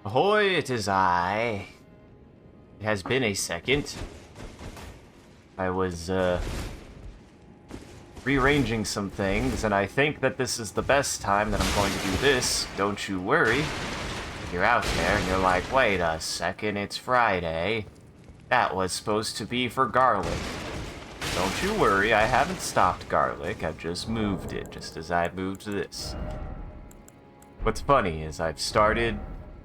Ahoy, it is I. It has been a second. I was, rearranging some things, and I think that this is the best time that I'm going to do this. Don't you worry. If you're out there and you're like, wait a second, it's Friday. That was supposed to be for garlic. Don't you worry, I haven't stopped garlic. I've just moved it, just as I moved this. What's funny is I've started,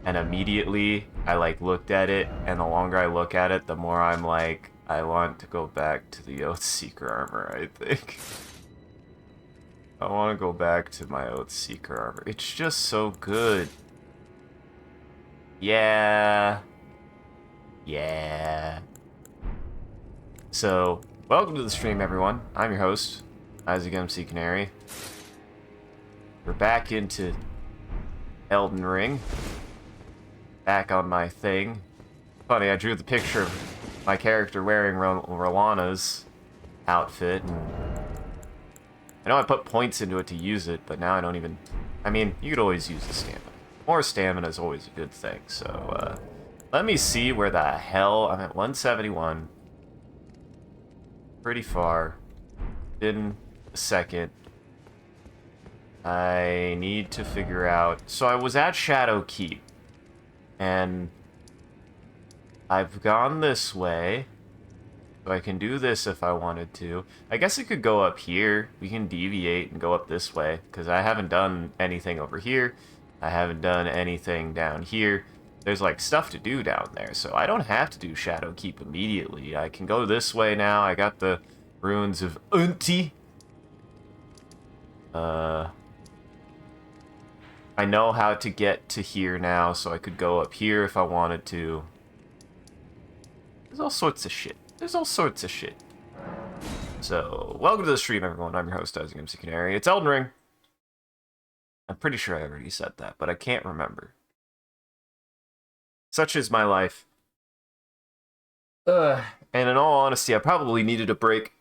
and immediately I looked at it, and the longer I look at it, the more I'm like, I want to go back to the Oathseeker armor, I think. I want to go back to my Oathseeker armor. It's just so good. Yeah. Yeah. So, welcome to the stream, everyone. I'm your host, MCCanary. We're back into Elden Ring. Back on my thing. Funny, I drew the picture of my character wearing Rolana's outfit, and I know I put points into it to use it, but now I don't even... I mean, you could always use the stamina. More stamina is always a good thing, so, let me see where the hell... I'm at 171. Pretty far. In a second. I need to figure out... So I was at Shadow Keep, and I've gone this way, so I can do this if I wanted to. I guess I could go up here. We can deviate and go up this way, because I haven't done anything over here. I haven't done anything down here. There's, like, stuff to do down there, so I don't have to do Shadow Keep immediately. I can go this way now. I got the ruins of Unti. I know how to get to here now, so I could go up here if I wanted to. There's all sorts of shit. There's all sorts of shit. So, welcome to the stream, everyone. I'm your host, MCCanary. It's Elden Ring. I'm pretty sure I already said that, but I can't remember. Such is my life. And in all honesty, I probably needed a break.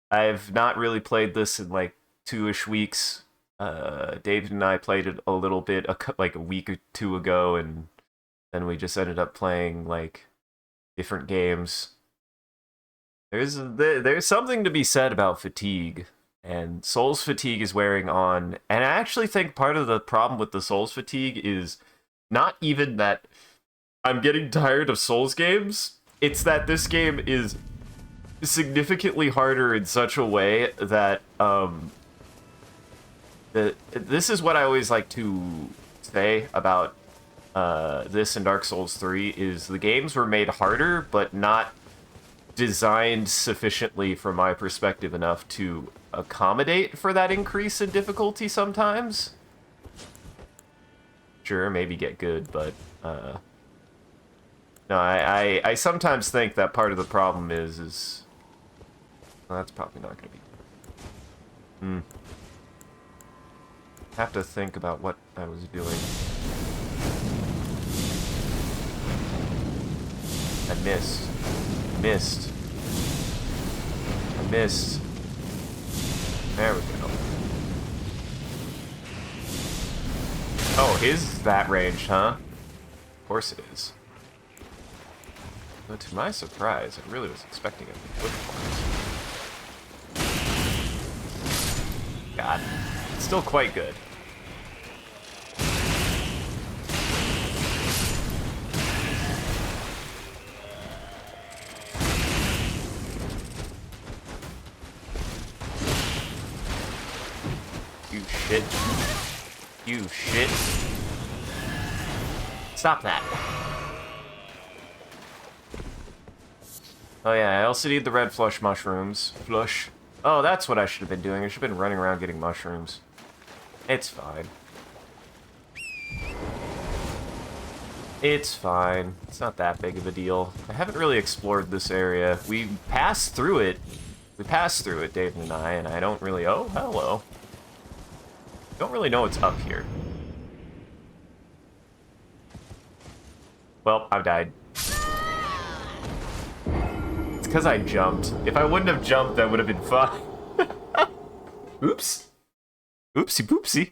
I've not really played this in, like, 2-ish weeks. David and I played it a little bit, like a week or two ago, and then we just ended up playing, like, different games. There's something to be said about fatigue, and Souls fatigue is wearing on, and I actually think part of the problem with the Souls fatigue is not even that I'm getting tired of Souls games, it's that this game is significantly harder in such a way that, this is what I always like to say about this and Dark Souls 3, is the games were made harder, but not designed sufficiently, from my perspective, enough to accommodate for that increase in difficulty sometimes. Sure, maybe get good, but, no, I sometimes think that part of the problem is... Well, that's probably not going to be... Have to think about what I was doing. I missed. I missed. There we go. Oh, his that range, huh? Of course it is. But to my surprise, I really was expecting it to be quick for us. God. It's still quite good. You shit. You shit. Stop that. Oh yeah, I also need the red flush mushrooms. Flush. Oh, that's what I should have been doing. I should have been running around getting mushrooms. It's fine. It's fine. It's not that big of a deal. I haven't really explored this area. We passed through it. David and I don't really... Oh, hello. Don't really know what's up here. Well, I've died. It's because I jumped. If I wouldn't have jumped, that would have been fine. Oops. Oopsie poopsie.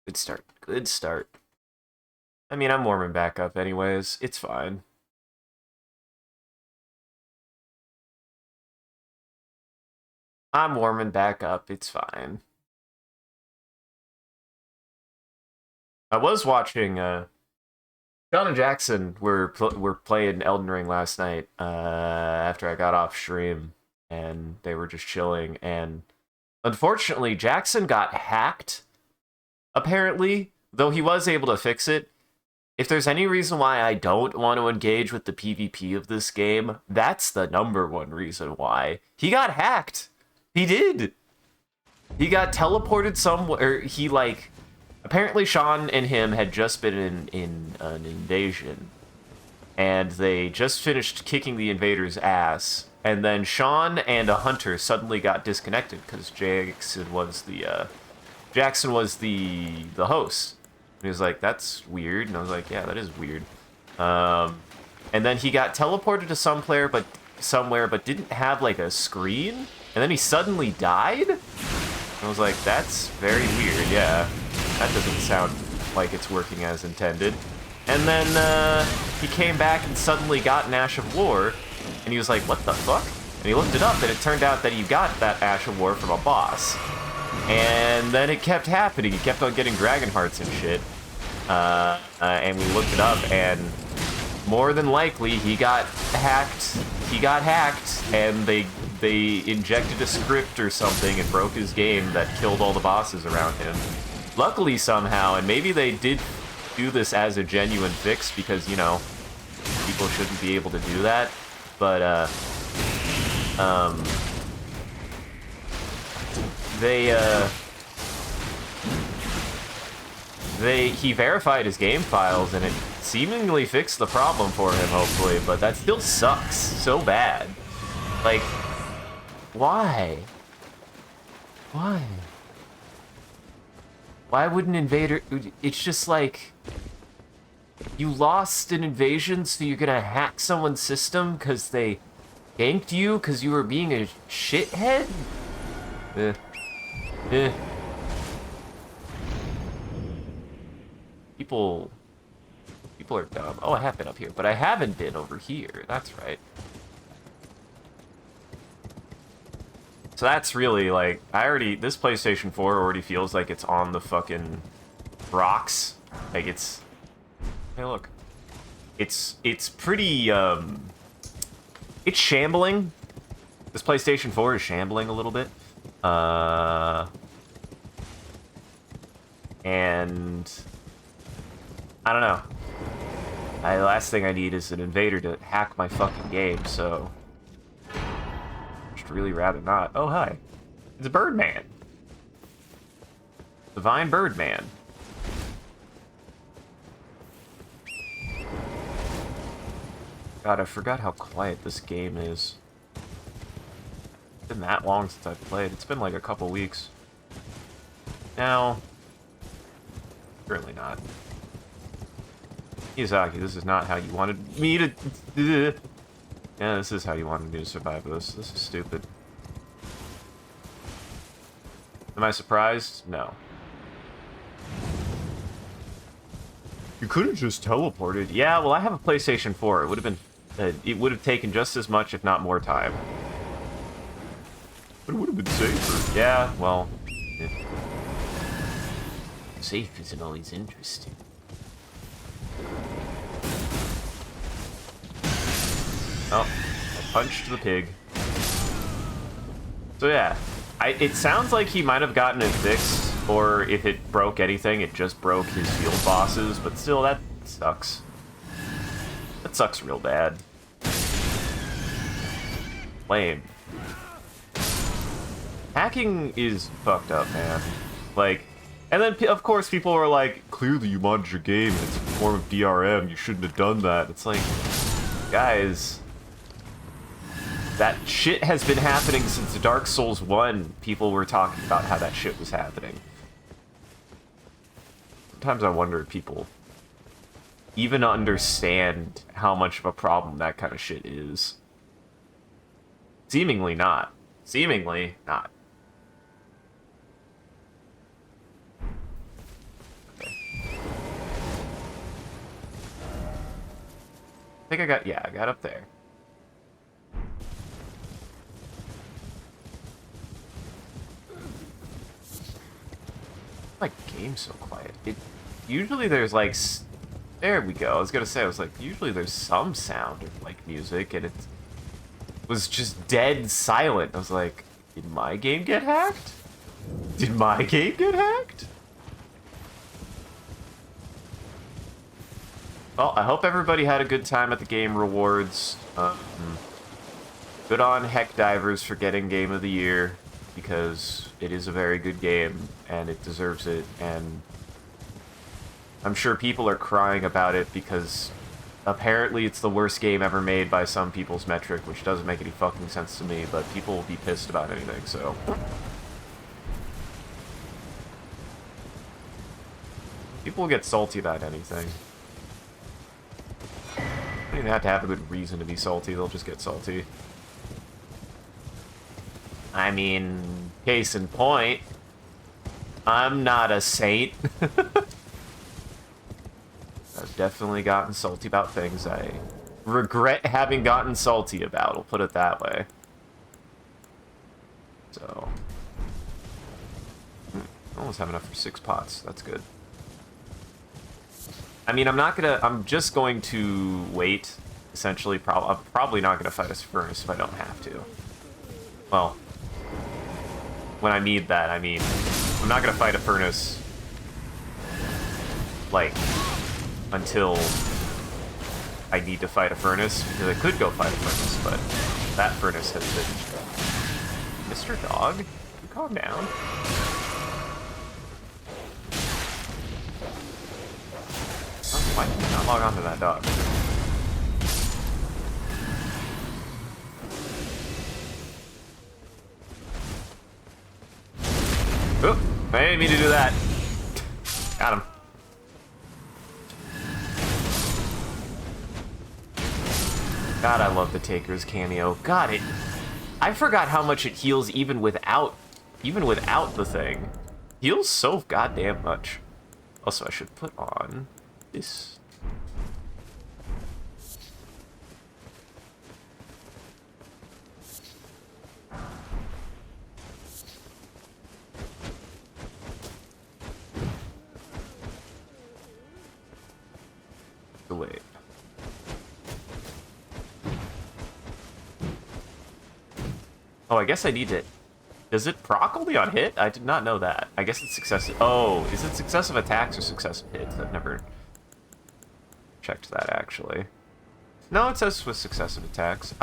Good start. Good start. I mean, I'm warming back up anyways. It's fine. I'm warming back up. It's fine. I was watching, John and Jackson were playing Elden Ring last night, after I got off stream, and they were just chilling, and unfortunately, Jackson got hacked, apparently, though he was able to fix it. If there's any reason why I don't want to engage with the PvP of this game, that's the #1 reason why. He got hacked. He did. He got teleported somewhere. He, like, apparently Sean and him had just been in an invasion, and they just finished kicking the invader's ass, and then Sean and a hunter suddenly got disconnected because Jackson was the host. And he was like, that's weird. And I was like, yeah, that is weird. And then he got teleported to somewhere, but didn't have, like, a screen. And then he suddenly died? And I was like, that's very weird, yeah. That doesn't sound like it's working as intended. And then he came back and suddenly got an Ash of War. And he was like, what the fuck? And he looked it up, and it turned out that he got that Ash of War from a boss. And then it kept happening. He kept on getting Dragon Hearts and shit. And we looked it up, and more than likely he got hacked. He got hacked, and they injected a script or something and broke his game that killed all the bosses around him. Luckily, somehow, and maybe they did do this as a genuine fix because, you know, people shouldn't be able to do that. But he verified his game files, and it seemingly fixed the problem for him, hopefully, but that still sucks so bad. Like, why? Why? Why would an invader... It's just like... You lost an invasion, so you're gonna hack someone's system because they ganked you because you were being a shithead? People are dumb. Oh, I have been up here, but I haven't been over here. That's right. So that's really, like, this PlayStation 4 already feels like it's on the fucking rocks. Like, it's... Hey, look. It's pretty, it's shambling. This PlayStation 4 is shambling a little bit. And... I don't know. The last thing I need is an invader to hack my fucking game, so... I'd really rather not. Oh, hi. It's Birdman. Divine Birdman. God, I forgot how quiet this game is. It's been that long since I've played. It's been like a couple weeks. Now... Certainly not. Miyazaki, this is not how you wanted me to... Yeah, this is how you wanted me to survive this. This is stupid. Am I surprised? No. You could have just teleported. Yeah, well, I have a PlayStation 4. It would have been... it would have taken just as much, if not more time. But it would have been safer. Yeah, well... Yeah. Safe isn't always interesting. Oh, I punched the pig. So yeah, it sounds like he might have gotten it fixed, or if it broke anything, it just broke his field bosses, but still, that sucks. That sucks real bad. Lame. Hacking is fucked up, man. Like, and then, of course, people are like, clearly you modded your game, and it's a form of DRM, you shouldn't have done that. It's like, guys... That shit has been happening since Dark Souls 1. People were talking about how that shit was happening. Sometimes I wonder if people even understand how much of a problem that kind of shit is. Seemingly not. Seemingly not. think I got, yeah, I got up there. My game's so quiet. Usually there's like, there we go. I was gonna say, I was like, usually there's some sound of like music, and it was just dead silent. I was like, did my game get hacked? Did my game get hacked? Well, I hope everybody had a good time at the game rewards. Good on Heck Divers for getting Game of the Year, because it is a very good game, and it deserves it, and I'm sure people are crying about it because apparently it's the worst game ever made by some people's metric, which doesn't make any fucking sense to me, but people will be pissed about anything, so... People will get salty about anything. They don't even have to have a good reason to be salty, they'll just get salty. I mean, case in point, I'm not a saint. I've definitely gotten salty about things I regret having gotten salty about, I'll put it that way. So... I almost have enough for 6 pots, that's good. I mean, I'm just going to wait, essentially. I'm probably not gonna fight a furnace if I don't have to. Well, when I need that, I mean, I'm not gonna fight a furnace, like, until I need to fight a furnace, because I could go fight a furnace, but that furnace has been... Mr. Dog, can you calm down? Why did I not log on to that dog? Oop! I didn't mean to do that. Got him. God, I love the Taker's cameo. God, I forgot how much it heals even without the thing. Heals so goddamn much. Also, I should put on this. Wait. Oh, I guess I need it. Does it proc only on hit? I did not know that. I guess it's successive. Oh, is it successive attacks or successive hits? I've never checked that, actually. No, it says with successive attacks.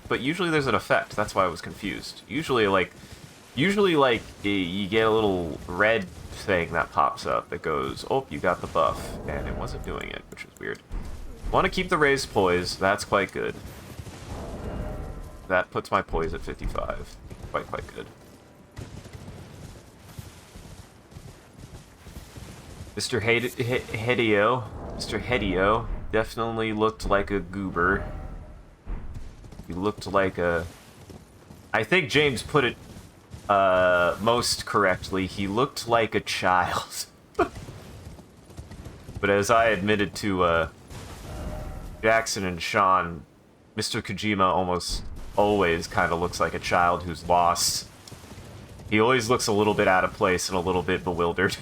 But usually there's an effect. That's why I was confused. Usually, you get a little red thing that pops up that goes, oh, you got the buff. And it wasn't doing it, which was weird. Want to keep the raised poise. That's quite good. That puts my poise at 55. Quite good. Mr. Hideo definitely looked like a goober. He looked like a... I think James put it most correctly. He looked like a child. But as I admitted to Jackson and Sean, Mr. Kojima almost always kind of looks like a child who's lost. He always looks a little bit out of place and a little bit bewildered.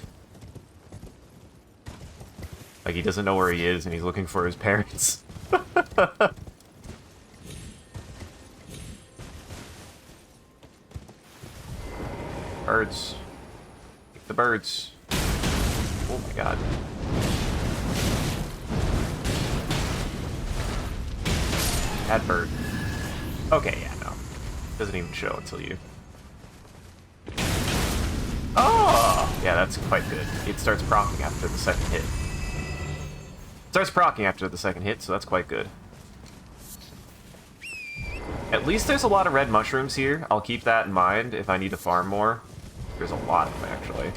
Like he doesn't know where he is and he's looking for his parents. Birds. Take the birds. Oh my god. That bird. Okay, yeah, no. Doesn't even show until you... Oh! Yeah, that's quite good. It starts proccing after the second hit. Starts proccing after the second hit, so that's quite good. At least there's a lot of red mushrooms here. I'll keep that in mind if I need to farm more. There's a lot of them, actually.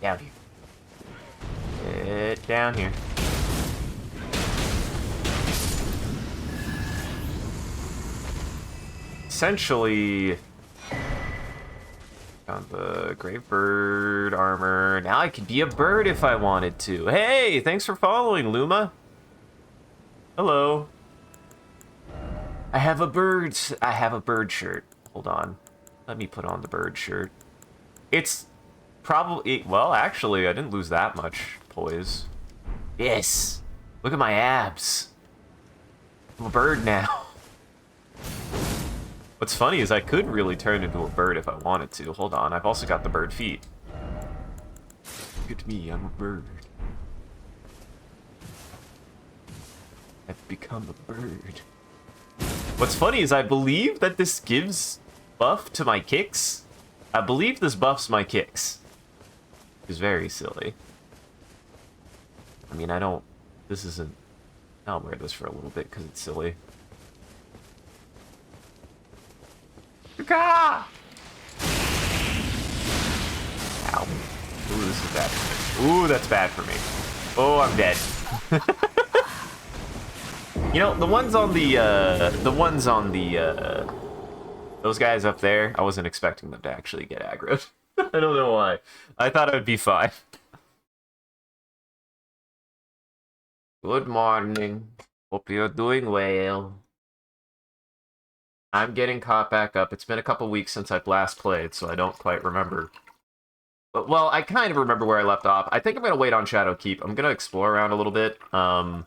Down here. Get down here. Essentially... Found the Grave Bird armor. Now I could be a bird if I wanted to. Hey, thanks for following, Luma. Hello. I have a bird shirt. Hold on. Let me put on the bird shirt. It's probably... Well, actually, I didn't lose that much poise. Yes. Look at my abs. I'm a bird now. What's funny is I could really turn into a bird if I wanted to. Hold on, I've also got the bird feet. Look at me, I'm a bird. I've become a bird. What's funny is I believe that this gives buff to my kicks. I believe this buffs my kicks. It's very silly. I mean, I don't... This isn't... I'll wear this for a little bit because it's silly. Ow! Ooh, this is bad for me. Ooh, that's bad for me. Oh, I'm dead. You know, the ones on the, those guys up there, I wasn't expecting them to actually get aggroed. I don't know why. I thought it would be fine. Good morning. Hope you're doing well. I'm getting caught back up. It's been a couple weeks since I've last played, so I don't quite remember. But, well, I kind of remember where I left off. I think I'm going to wait on Shadowkeep. I'm going to explore around a little bit, and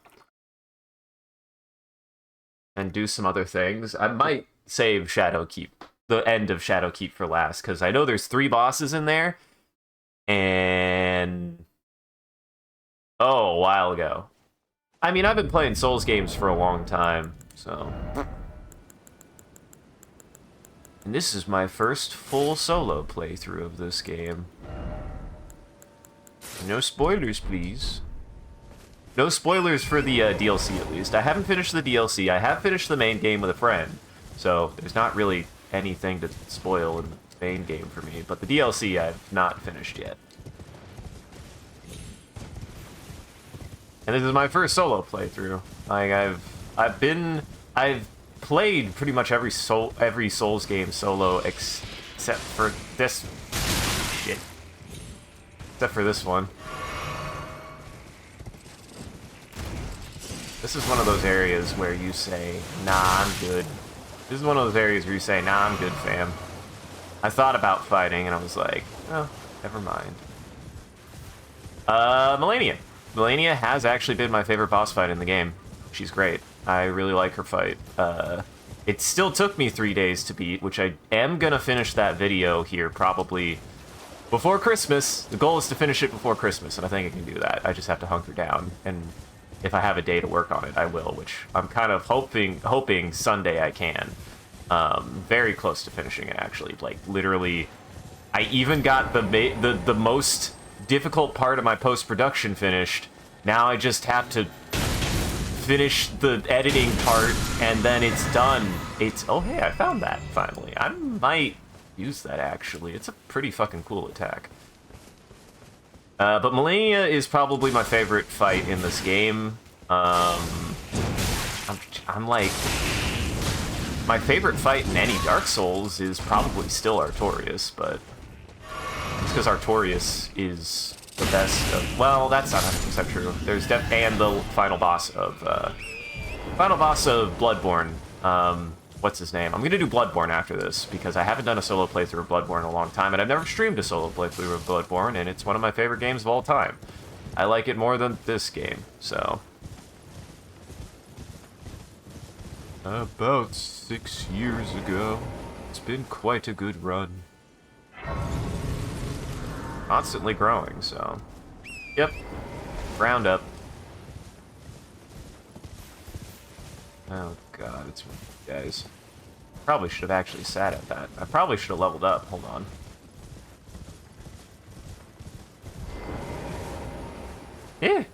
do some other things. I might save Shadowkeep, the end of Shadowkeep for last, because I know there's 3 bosses in there, and... Oh, a while ago. I mean, I've been playing Souls games for a long time, so... And this is my first full solo playthrough of this game. No spoilers, please. No spoilers for the DLC, at least. I haven't finished the DLC. I have finished the main game with a friend, so there's not really anything to spoil in the main game for me. But the DLC I've not finished yet. And this is my first solo playthrough. Like I've played pretty much every Souls game solo except for this shit. Except for this one. This is one of those areas where you say, nah, I'm good. This is one of those areas where you say, nah, I'm good, fam. I thought about fighting, and I was like, oh, never mind. Melania. Melania has actually been my favorite boss fight in the game. She's great. I really like her fight. It still took me 3 days to beat, which I am gonna finish that video here probably before Christmas. The goal is to finish it before Christmas, and I think I can do that. I just have to hunker down, and if I have a day to work on it, I will, which I'm kind of hoping Sunday I can. Very close to finishing it, actually. Like, literally, I even got the most difficult part of my post-production finished. Now I just have to finish the editing part, and then it's done. Oh, hey, I found that, finally. I might use that, actually. It's a pretty fucking cool attack. But Melania is probably my favorite fight in this game. I'm like... My favorite fight in any Dark Souls is probably still Artorias, but... It's because Artorias is the best of... Well, that's not 100% true. There's and the final boss of Bloodborne. What's his name? I'm gonna do Bloodborne after this, because I haven't done a solo playthrough of Bloodborne in a long time, and I've never streamed a solo playthrough of Bloodborne, and it's one of my favorite games of all time. I like it more than this game, so... About 6 years ago. It's been quite a good run. Constantly growing, so... Yep. Round up. Oh god, it's... Guys. Probably should have actually sat at that. I probably should have leveled up. Hold on. Yeah.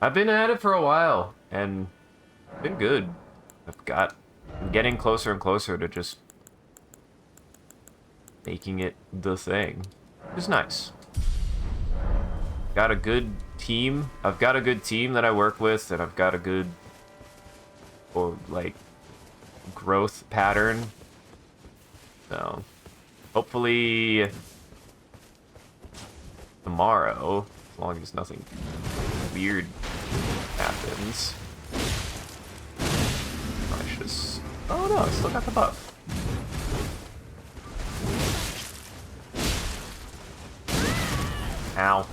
I've been at it for a while, and been good. I'm getting closer and closer to just making it the thing. It's nice. Got a good team. I've got a good team that I work with, and I've got a good, or like, growth pattern. So Hopefully tomorrow, as long as nothing weird happens. I should just... Oh no, I still got the buff. Ow.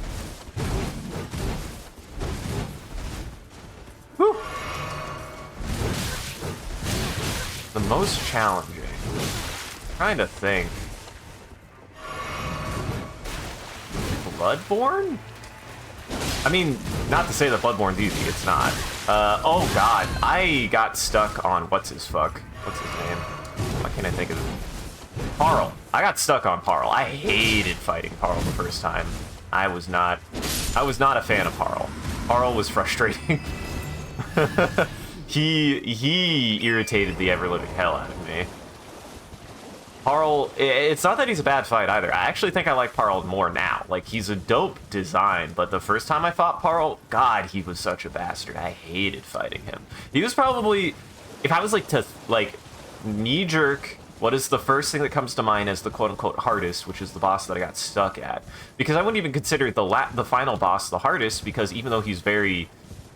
Whew. The most challenging. I'm trying to think. Bloodborne? I mean, not to say that Bloodborne's easy, it's not. Oh god, I got stuck on what's his fuck. What's his name? Why can't I think of it? Parl. I got stuck on Parl. I hated fighting Parl the first time. I was not a fan of Parl. Parl was frustrating. he irritated the ever-living hell out of me. Parl, it's not that he's a bad fight either. I actually think I like Parl more now. Like, he's a dope design, but the first time I fought Parl, God, he was such a bastard. I hated fighting him. He was probably, if I was like to, like, knee-jerk, what is the first thing that comes to mind as the quote-unquote hardest, which is the boss that I got stuck at. Because I wouldn't even consider the final boss the hardest, because even though he's very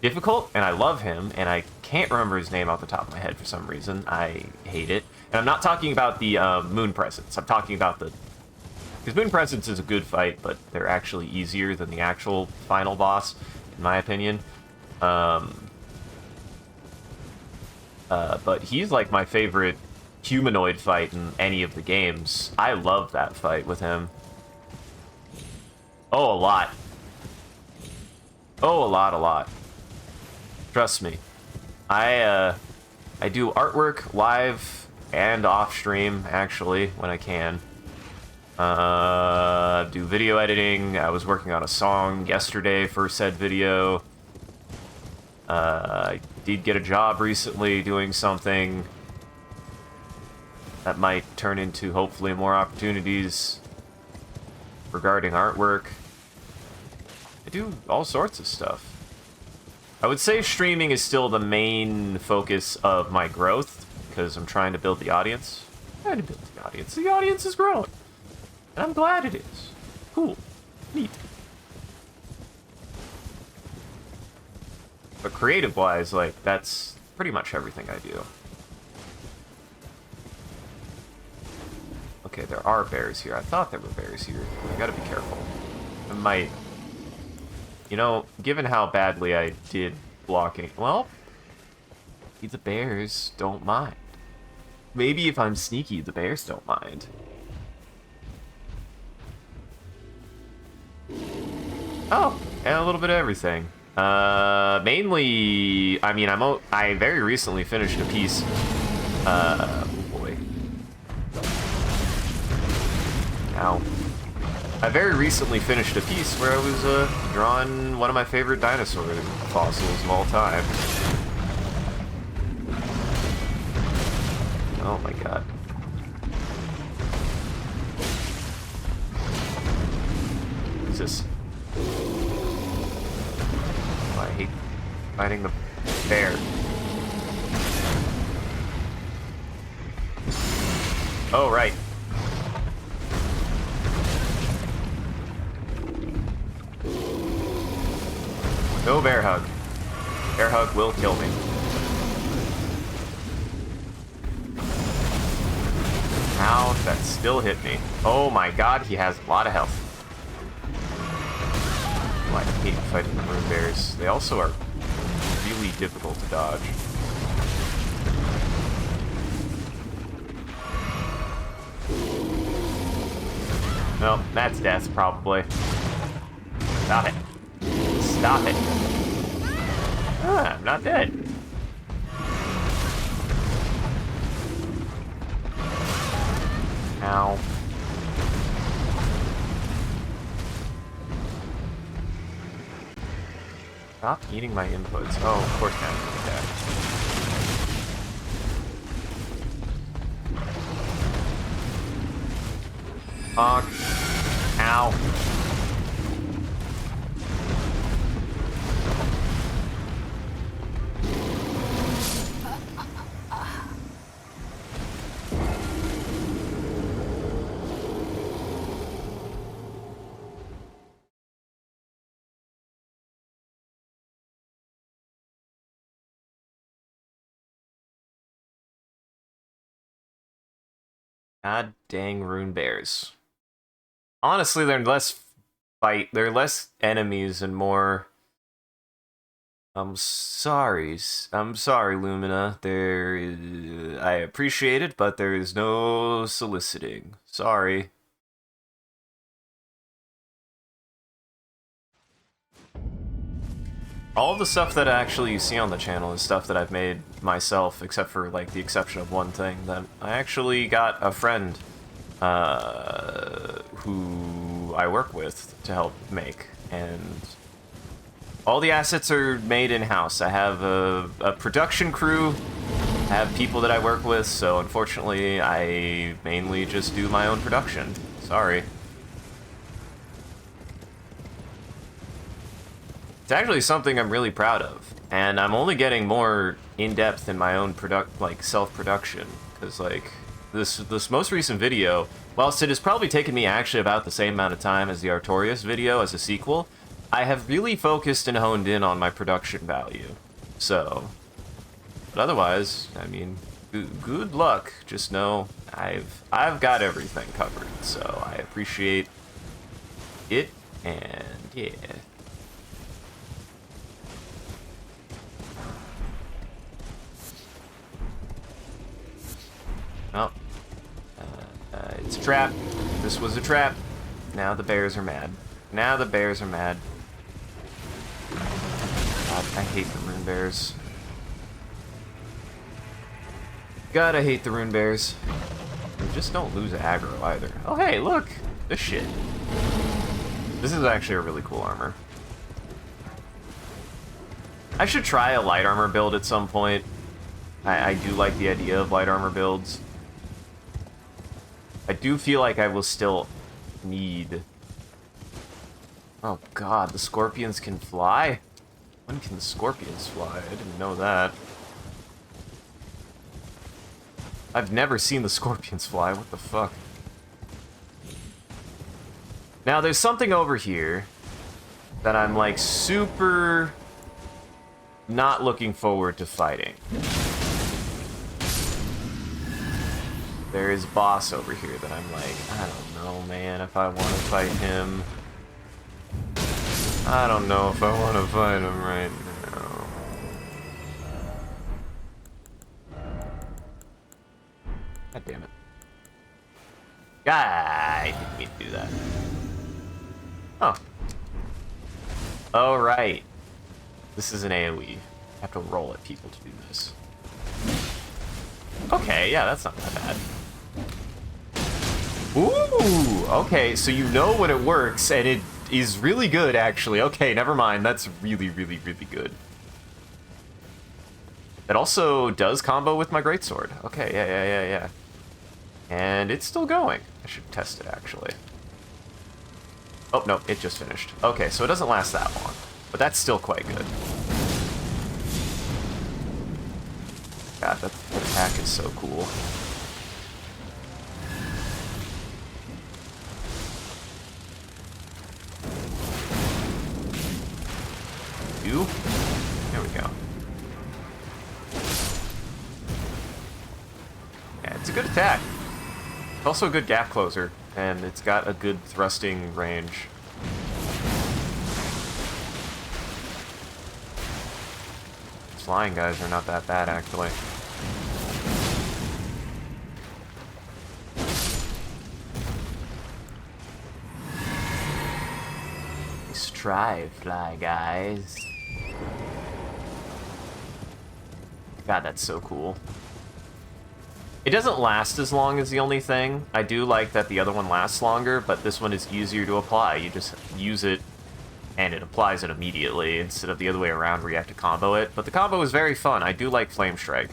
difficult, and I love him, and I can't remember his name off the top of my head for some reason, I hate it. And I'm not talking about the Moon Presence. I'm talking about the... Because Moon Presence is a good fight, but they're actually easier than the actual final boss, in my opinion. But he's like my favorite humanoid fight in any of the games. I love that fight with him. Oh, a lot. Oh, a lot. Trust me. I do artwork live and off stream, actually, when I can. Do video editing. I was working on a song yesterday for said video. I did get a job recently doing something that might turn into, hopefully, more opportunities regarding artwork. I do all sorts of stuff. I would say streaming is still the main focus of my growth, because I'm trying to build the audience. Trying to build the audience. The audience is growing. And I'm glad it is. Cool. Neat. But creative-wise, like, that's pretty much everything I do. Okay, there are bears here. I thought there were bears here. I gotta be careful. I might... You know, given how badly I did blocking... Well, the bears don't mind. Maybe if I'm sneaky, the bears don't mind. Oh, and a little bit of everything. Mainly, I mean, I very recently finished a piece. Oh boy. Ow. I very recently finished a piece where I was drawing one of my favorite dinosaur fossils of all time. Oh my god. What's this? Oh, I hate fighting the bear. Oh, right. No bear hug. Bear hug will kill me. Ow, that still hit me. Oh my god, he has a lot of health. Oh, I hate fighting the moon bears. They also are really difficult to dodge. No, that's death, probably. Stop it. Stop it. Ah, I'm not dead. Ow. Stop eating my inputs. Oh, of course now. Okay. Fuck. Ow. God dang rune bears. Honestly, they're less they're less enemies and more... I'm sorry, Lumina. I appreciate it, but there is no soliciting. Sorry. All of the stuff that actually you see on the channel is stuff that I've made myself, except for, like, the exception of one thing, that I actually got a friend who I work with to help make, and all the assets are made in-house. I have a production crew, I have people that I work with, so unfortunately I mainly just do my own production. Sorry. It's actually something I'm really proud of, and I'm only getting more in-depth in my own self-production, because, like, this most recent video, whilst it has probably taken me actually about the same amount of time as the Artorias video as a sequel, I have really focused and honed in on my production value. So, but otherwise, I mean, good luck. Just know I've got everything covered, so I appreciate it, and yeah. Oh. It's a trap. This was a trap. Now the bears are mad. Now the bears are mad. God, I hate the rune bears. God, I hate the rune bears. They just don't lose aggro either. Oh, hey, look! This shit. This is actually a really cool armor. I should try a light armor build at some point. I do like the idea of light armor builds. I do feel like I will still need... Oh god, the scorpions can fly? When can the scorpions fly? I didn't know that. I've never seen the scorpions fly, what the fuck? Now, there's something over here that I'm, like, super not looking forward to fighting. There is a boss over here that I'm like, I don't know, man, if I want to fight him. I don't know if I want to fight him right now. God damn it. I didn't mean to do that. Oh. Oh, right. This is an AoE. I have to roll at people to do this. Okay, yeah, that's not that bad. Ooh, okay, so you know when it works, and it is really good, actually. Okay, never mind, that's really, really, really good. It also does combo with my greatsword. Okay, yeah. And it's still going. I should test it, actually. Oh, no, it just finished. Okay, so it doesn't last that long, but that's still quite good. God, that attack is so cool. There we go. Yeah, it's a good attack. It's also a good gap closer, and it's got a good thrusting range. Flying guys are not that bad, actually. Nice try, fly guys. God, that's so cool. It doesn't last as long as the only thing. I do like that the other one lasts longer, but this one is easier to apply. You just use it, and it applies it immediately, instead of the other way around where you have to combo it. But the combo is very fun. I do like Flame Strike.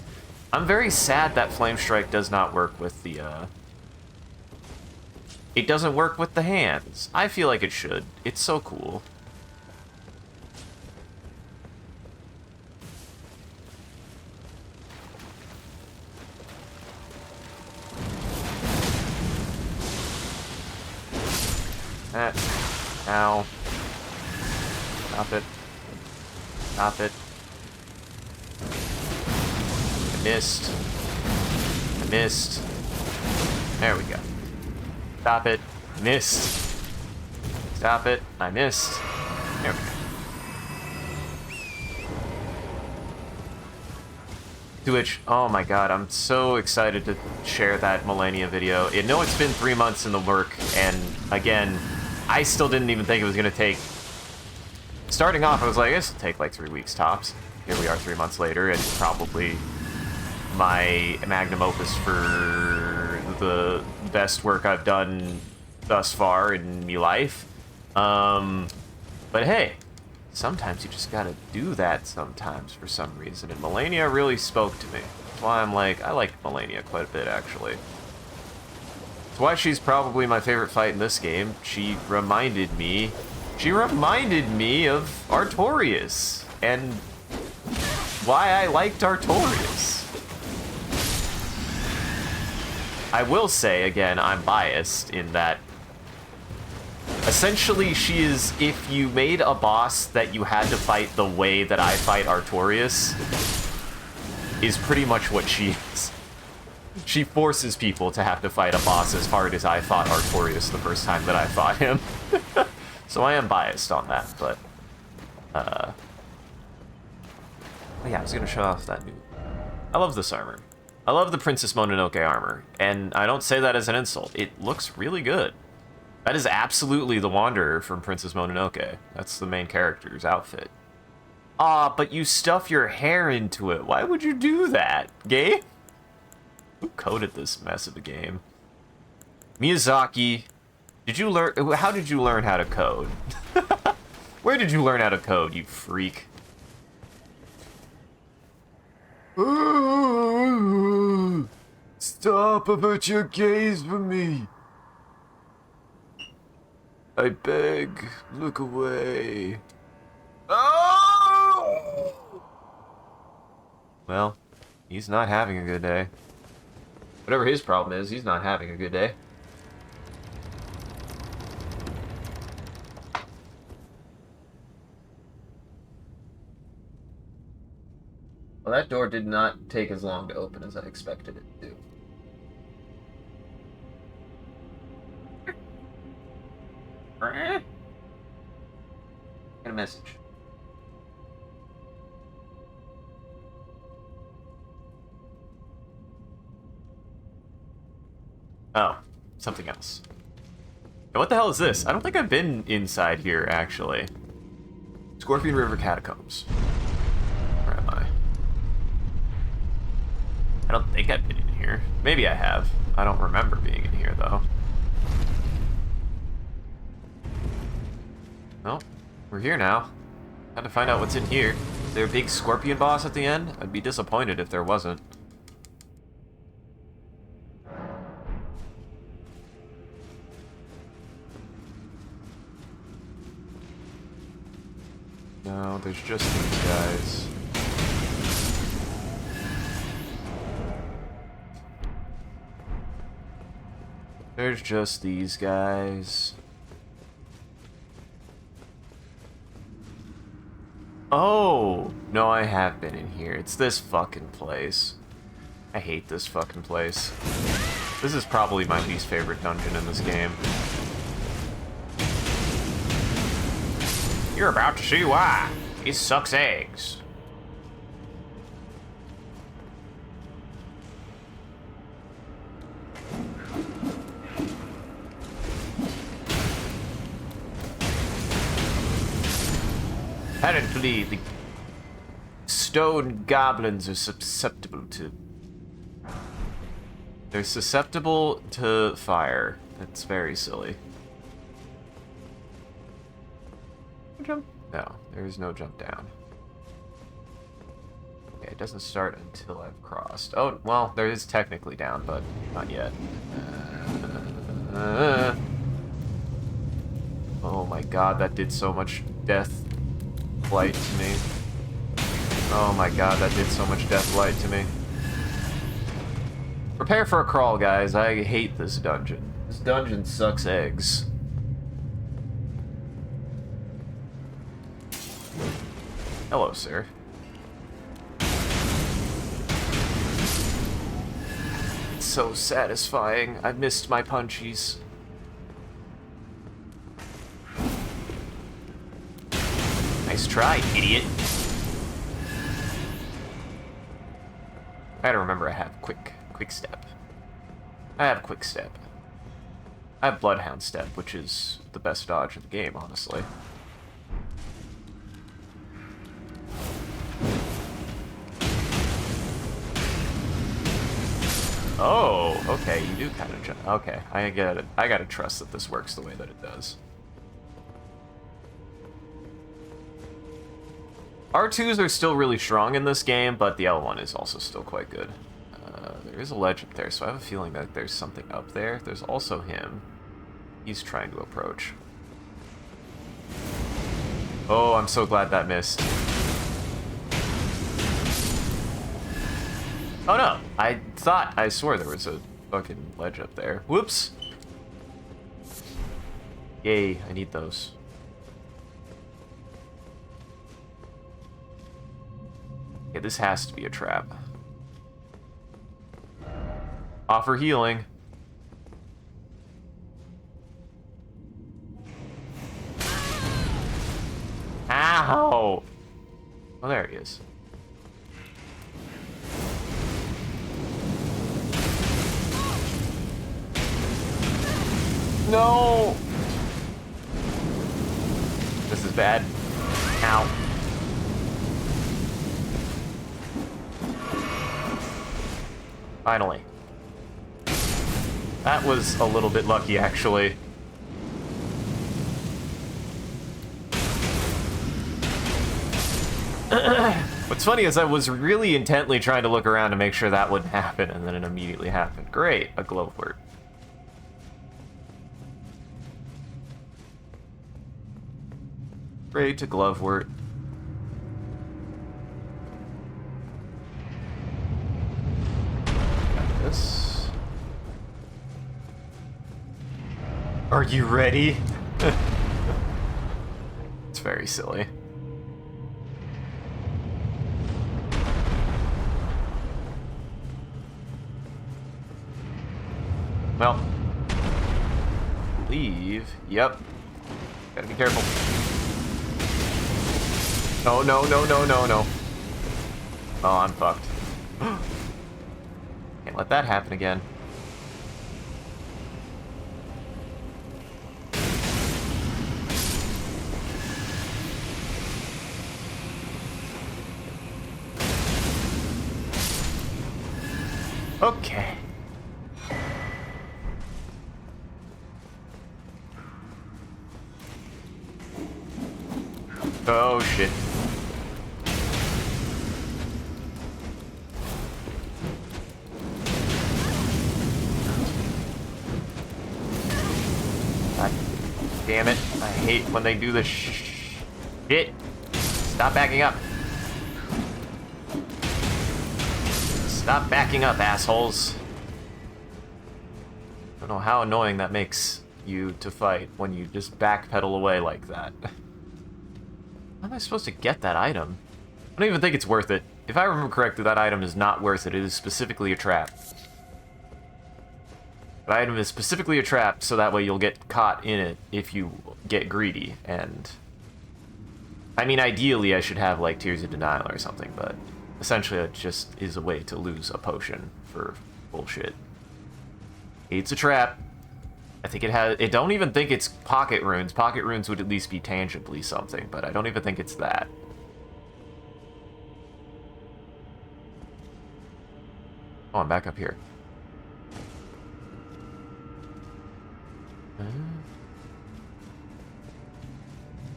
I'm very sad that Flame Strike does not work with the, It doesn't work with the hands. I feel like it should. It's so cool. Ow. Stop it. Stop it. I missed. There we go. Stop it. Missed. Stop it. I missed. There we go. To which, oh my god, I'm so excited to share that Millennia video. I know it's been 3 months in the work, and again, I still didn't even think it was going to take... Starting off, I was like, this will take like 3 weeks tops. Here we are 3 months later, and probably my magnum opus for the best work I've done thus far in my life. But hey, sometimes you just gotta do that sometimes for some reason, and Millennia really spoke to me. That's why I'm like, I like Millennia quite a bit, actually. That's why she's probably my favorite fight in this game. She reminded me of Artorias, and why I liked Artorias. I will say, again, I'm biased in that essentially, she is, if you made a boss that you had to fight the way that I fight Artorias, is pretty much what she is. She forces people to have to fight a boss as hard as I fought Artorias the first time that I fought him. So I am biased on that, but... Oh yeah, I was gonna show off that new... I love this armor. I love the Princess Mononoke armor, and I don't say that as an insult. It looks really good. That is absolutely the Wanderer from Princess Mononoke. That's the main character's outfit. Ah, but you stuff your hair into it. Why would you do that, game? Who coded this mess of a game? Miyazaki, did you learn? How did you learn how to code? Where did you learn how to code, you freak? Stop avert your gaze from me. I beg, look away. Oh! Well, he's not having a good day. Whatever his problem is, he's not having a good day. Well, that door did not take as long to open as I expected it to. Get a message. Oh, something else. Now, what the hell is this? I don't think I've been inside here, actually. Scorpion River Catacombs. Where am I? I don't think I've been in here. Maybe I have. I don't remember being in here, though. Well, we're here now. Time to find out what's in here. Is there a big scorpion boss at the end? I'd be disappointed if there wasn't. No, there's just these guys. There's just these guys. Oh! No, I have been in here. It's this fucking place. I hate this fucking place. This is probably my least favorite dungeon in this game. You're about to see why. He sucks eggs. Apparently, the stone goblins are susceptible to... They're susceptible to fire. That's very silly. Jump? No, there is no jump down. Okay, it doesn't start until I've crossed. Oh, well, there is technically down, but not yet. Oh my god, that did so much death blight to me. Oh my god, that did so much death blight to me. Prepare for a crawl, guys. I hate this dungeon. This dungeon sucks eggs. Hello, sir. So satisfying. I missed my punchies. Nice try, idiot. I gotta remember I have quick step. I have quick step. I have Bloodhound step, which is the best dodge in the game, honestly. Oh, okay, you do kind of jump. Okay, I get it. I gotta trust that this works the way that it does. R2s are still really strong in this game, but the L1 is also still quite good. There is a ledge up there, so I have a feeling that there's something up there. There's also him. He's trying to approach. Oh, I'm so glad that missed. Oh no, I swore there was a fucking ledge up there. Whoops. Yay, I need those. Okay, this has to be a trap. Offer healing. Ow! Oh, there he is. No! This is bad. Ow. Finally. That was a little bit lucky, actually. What's funny is I was really intently trying to look around to make sure that wouldn't happen, and then it immediately happened. Great, a Glovewort. Great, a Glovewort. Got this. Are you ready? It's very silly. Well, leave. Yep. Gotta be careful. No, no, no, no, no, no. Oh, I'm fucked. Can't let that happen again. Okay. Oh, shit. God damn it. I hate when they do this shit. Stop backing up. Stop backing up, assholes. I don't know how annoying that makes you to fight when you just backpedal away like that. How am I supposed to get that item? I don't even think it's worth it. If I remember correctly, that item is not worth it. It is specifically a trap. That item is specifically a trap, so that way you'll get caught in it if you get greedy. And I mean, ideally, I should have, like, Tears of Denial or something, but essentially it just is a way to lose a potion for bullshit. It's a trap. I think it has... I don't even think it's pocket runes. Pocket runes would at least be tangibly something, but I don't even think it's that. Oh, I'm back up here.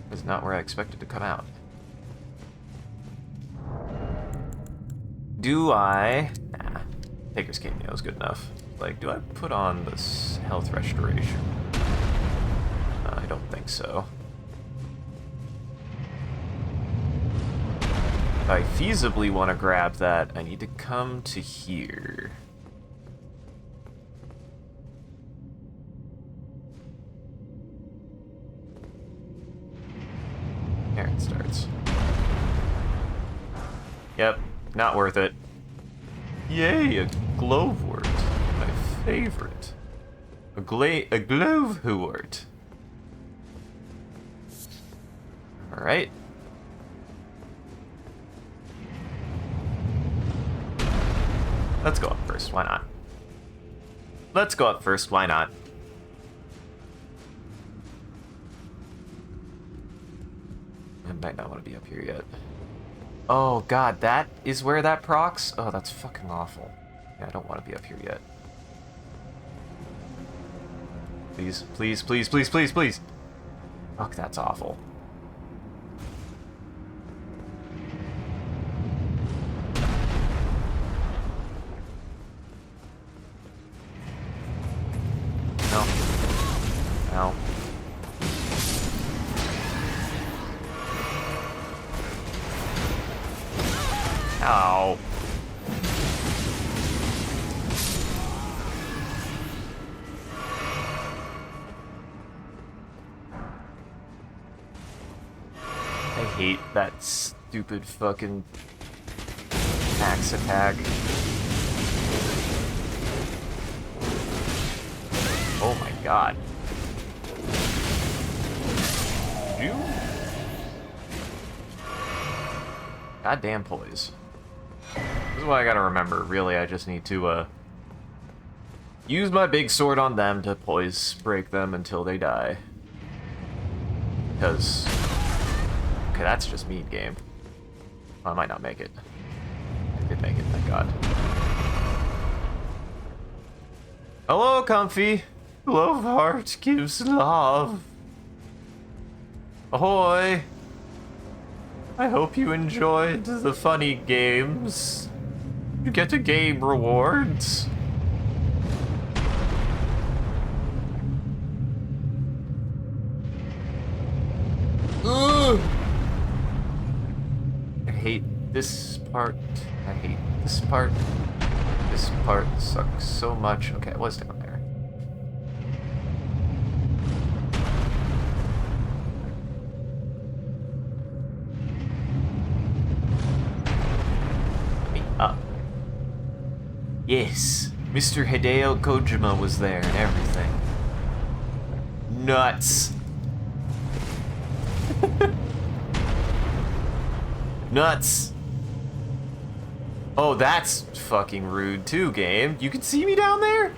That's not where I expected to come out. Do I... Nah. Taker's Cameo is good enough. Like, do I put on this health restoration? I don't think so. If I feasibly want to grab that, I need to come to here. There it starts. Yep, not worth it. Yay, a Glovewort. favorite. A glove hort. Alright. Let's go up first, why not? Let's go up first, why not? I might not want to be up here yet. Oh god, that is where that procs? Oh, that's fucking awful. Yeah, I don't want to be up here yet. Please, please, please, please, please, please. Fuck, that's awful. No. No. Ow. I hate that stupid fucking axe attack. Oh my god. You? Goddamn poise. This is what I gotta remember. Really, I just need to, use my big sword on them to poise break them until they die. Because... okay, that's just mean game. Oh, I might not make it. I did make it, thank god. Hello, Comfy! Love heart gives love. Ahoy! I hope you enjoyed the funny games. You get a game rewards. Ugh! I hate this part. I hate this part. This part sucks so much. Okay, it was down there. Up. Yes, Mr. Hideo Kojima was there and everything. Nuts. Nuts. Oh, that's fucking rude too, game. You can see me down there?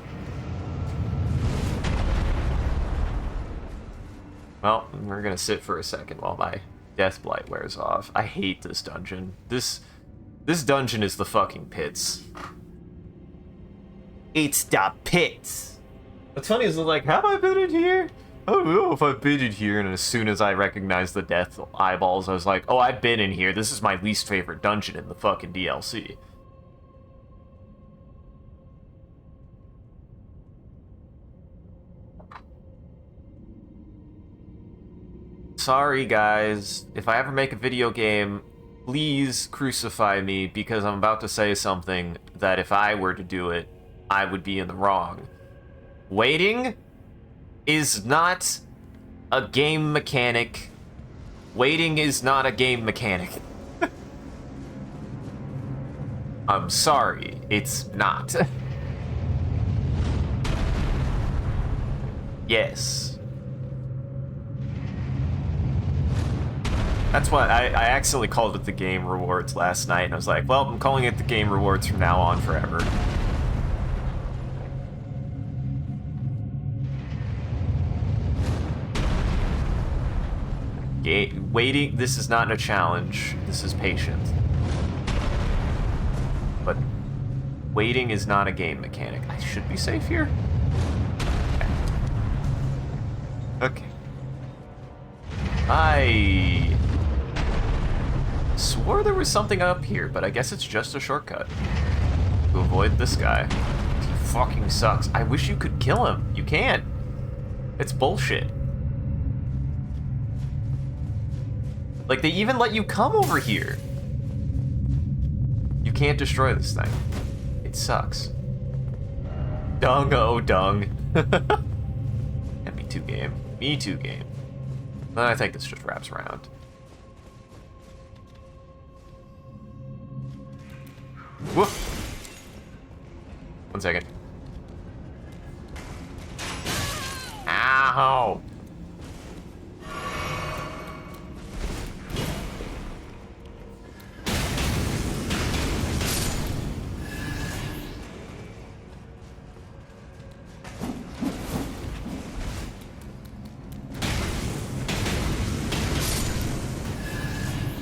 Well, we're gonna sit for a second while my death blight wears off. I hate this dungeon. This dungeon is the fucking pits. It's the pits. What's funny is like, have I been in here? I don't know if I've been in here. And as soon as I recognized the death eyeballs, I was like, oh, I've been in here. This is my least favorite dungeon in the fucking DLC. Sorry, guys. If I ever make a video game, please crucify me, because I'm about to say something that if I were to do it, I would be in the wrong. Waiting is not a game mechanic. Waiting is not a game mechanic. I'm sorry, it's not. Yes. That's what I accidentally called it the game rewards last night, and I was like, well, I'm calling it the game rewards from now on forever. Waiting, this is not a challenge, this is patient. But waiting is not a game mechanic. I should be safe here? Okay. I swore there was something up here, but I guess it's just a shortcut to avoid this guy. He fucking sucks. I wish you could kill him. You can't. It's bullshit. Like, they even let you come over here. You can't destroy this thing. It sucks. Dung, oh dung. Yeah, me too, game. Me too, game. Then I think this just wraps around. Whoop! 1 second. Ow!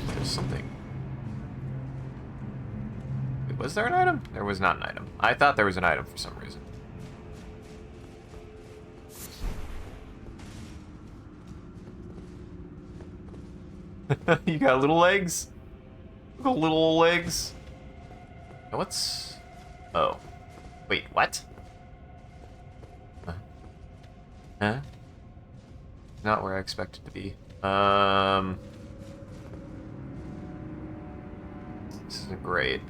There's something. Wait, was there an item? There was not an item. I thought there was an item for some reason. You got little legs? Got little legs? What's... Oh. Wait, what? Huh? Not where I expected to be. This isn't great.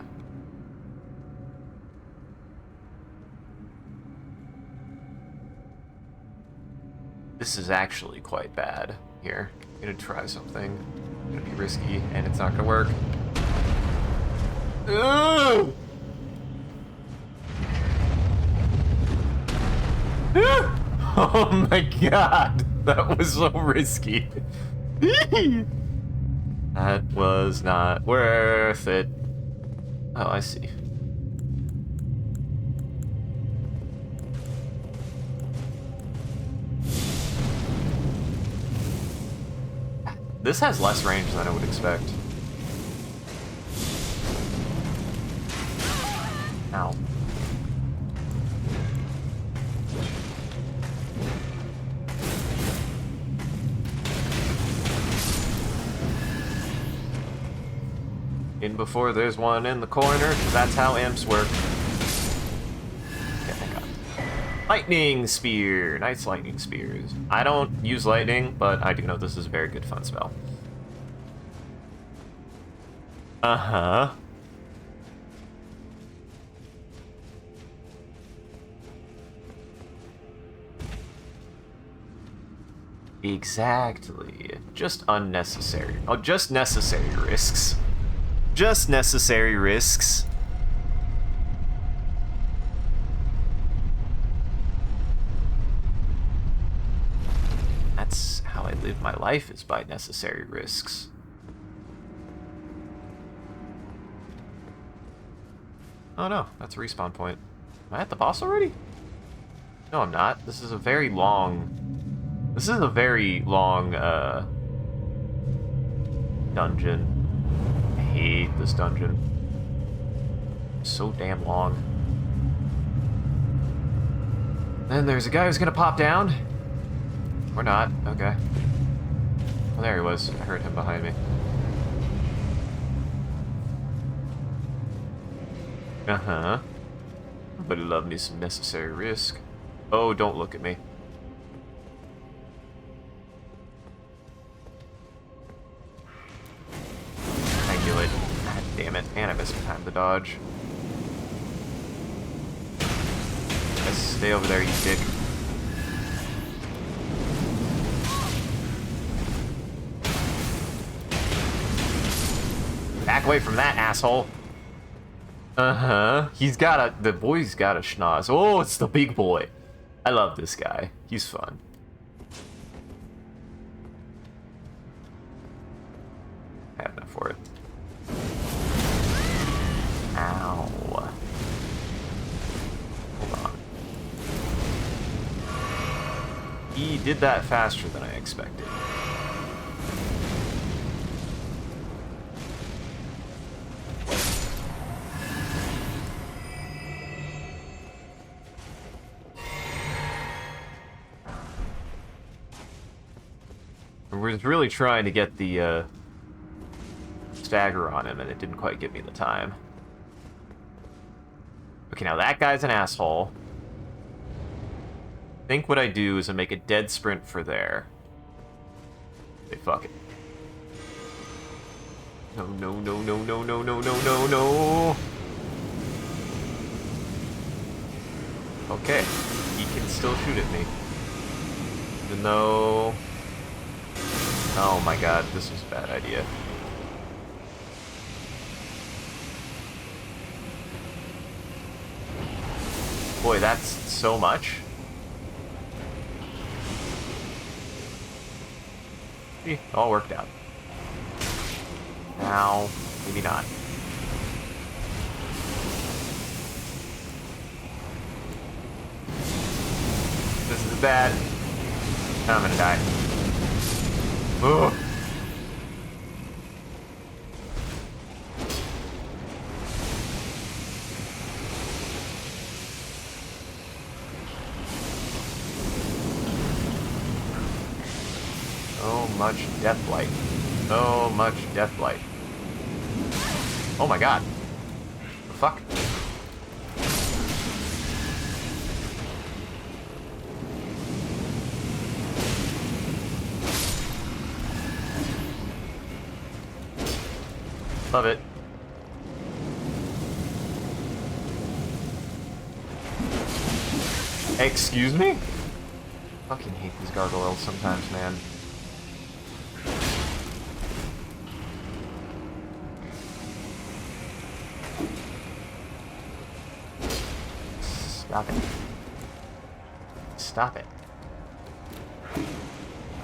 This is actually quite bad. Here, I'm gonna try something. It's gonna be risky, and it's not gonna work. Ugh! Oh my god, that was so risky. That was not worth it. Oh, I see. This has less range than I would expect. Ow. In before there's one in the corner, 'cause that's how imps work. Okay, thank God. Lightning Spear! Nice lightning spears. I don't use lightning, but I do know this is a very good fun spell. Uh-huh. Exactly. Just unnecessary. Oh, just necessary risks. Just necessary risks. That's how I live my life, is by necessary risks. Oh no, that's a respawn point. Am I at the boss already? No, I'm not. This is a very long... This is a very long, dungeon. I hate this dungeon. It's so damn long. Then there's a guy who's gonna pop down. Or not. Okay. Oh, there he was. I heard him behind me. Uh-huh. Everybody love me some necessary risk. Oh, don't look at me. I knew it. God damn it. And I missed time to dodge. Just stay over there, you dick. Back away from that, asshole. Uh-huh. He's got a... The boy's got a schnoz. Oh, it's the big boy. I love this guy. He's fun. I have enough for it. Ow. Hold on. He did that faster than I expected. We're really trying to get the stagger on him, and it didn't quite give me the time. Okay, now that guy's an asshole. I think what I do is I make a dead sprint for there. Okay, fuck it. No, no, no, no, no, no, no, no, no, no. Okay, he can still shoot at me. Even though... Oh my god, this was a bad idea. Boy, that's so much. See, it all worked out. Now, maybe not. This is bad. I'm gonna die. Ugh. So much deathlight. So much deathlight. Oh my god. The fuck? Love it. Excuse me? Fucking hate these gargoyles sometimes, man. Stop it. Stop it.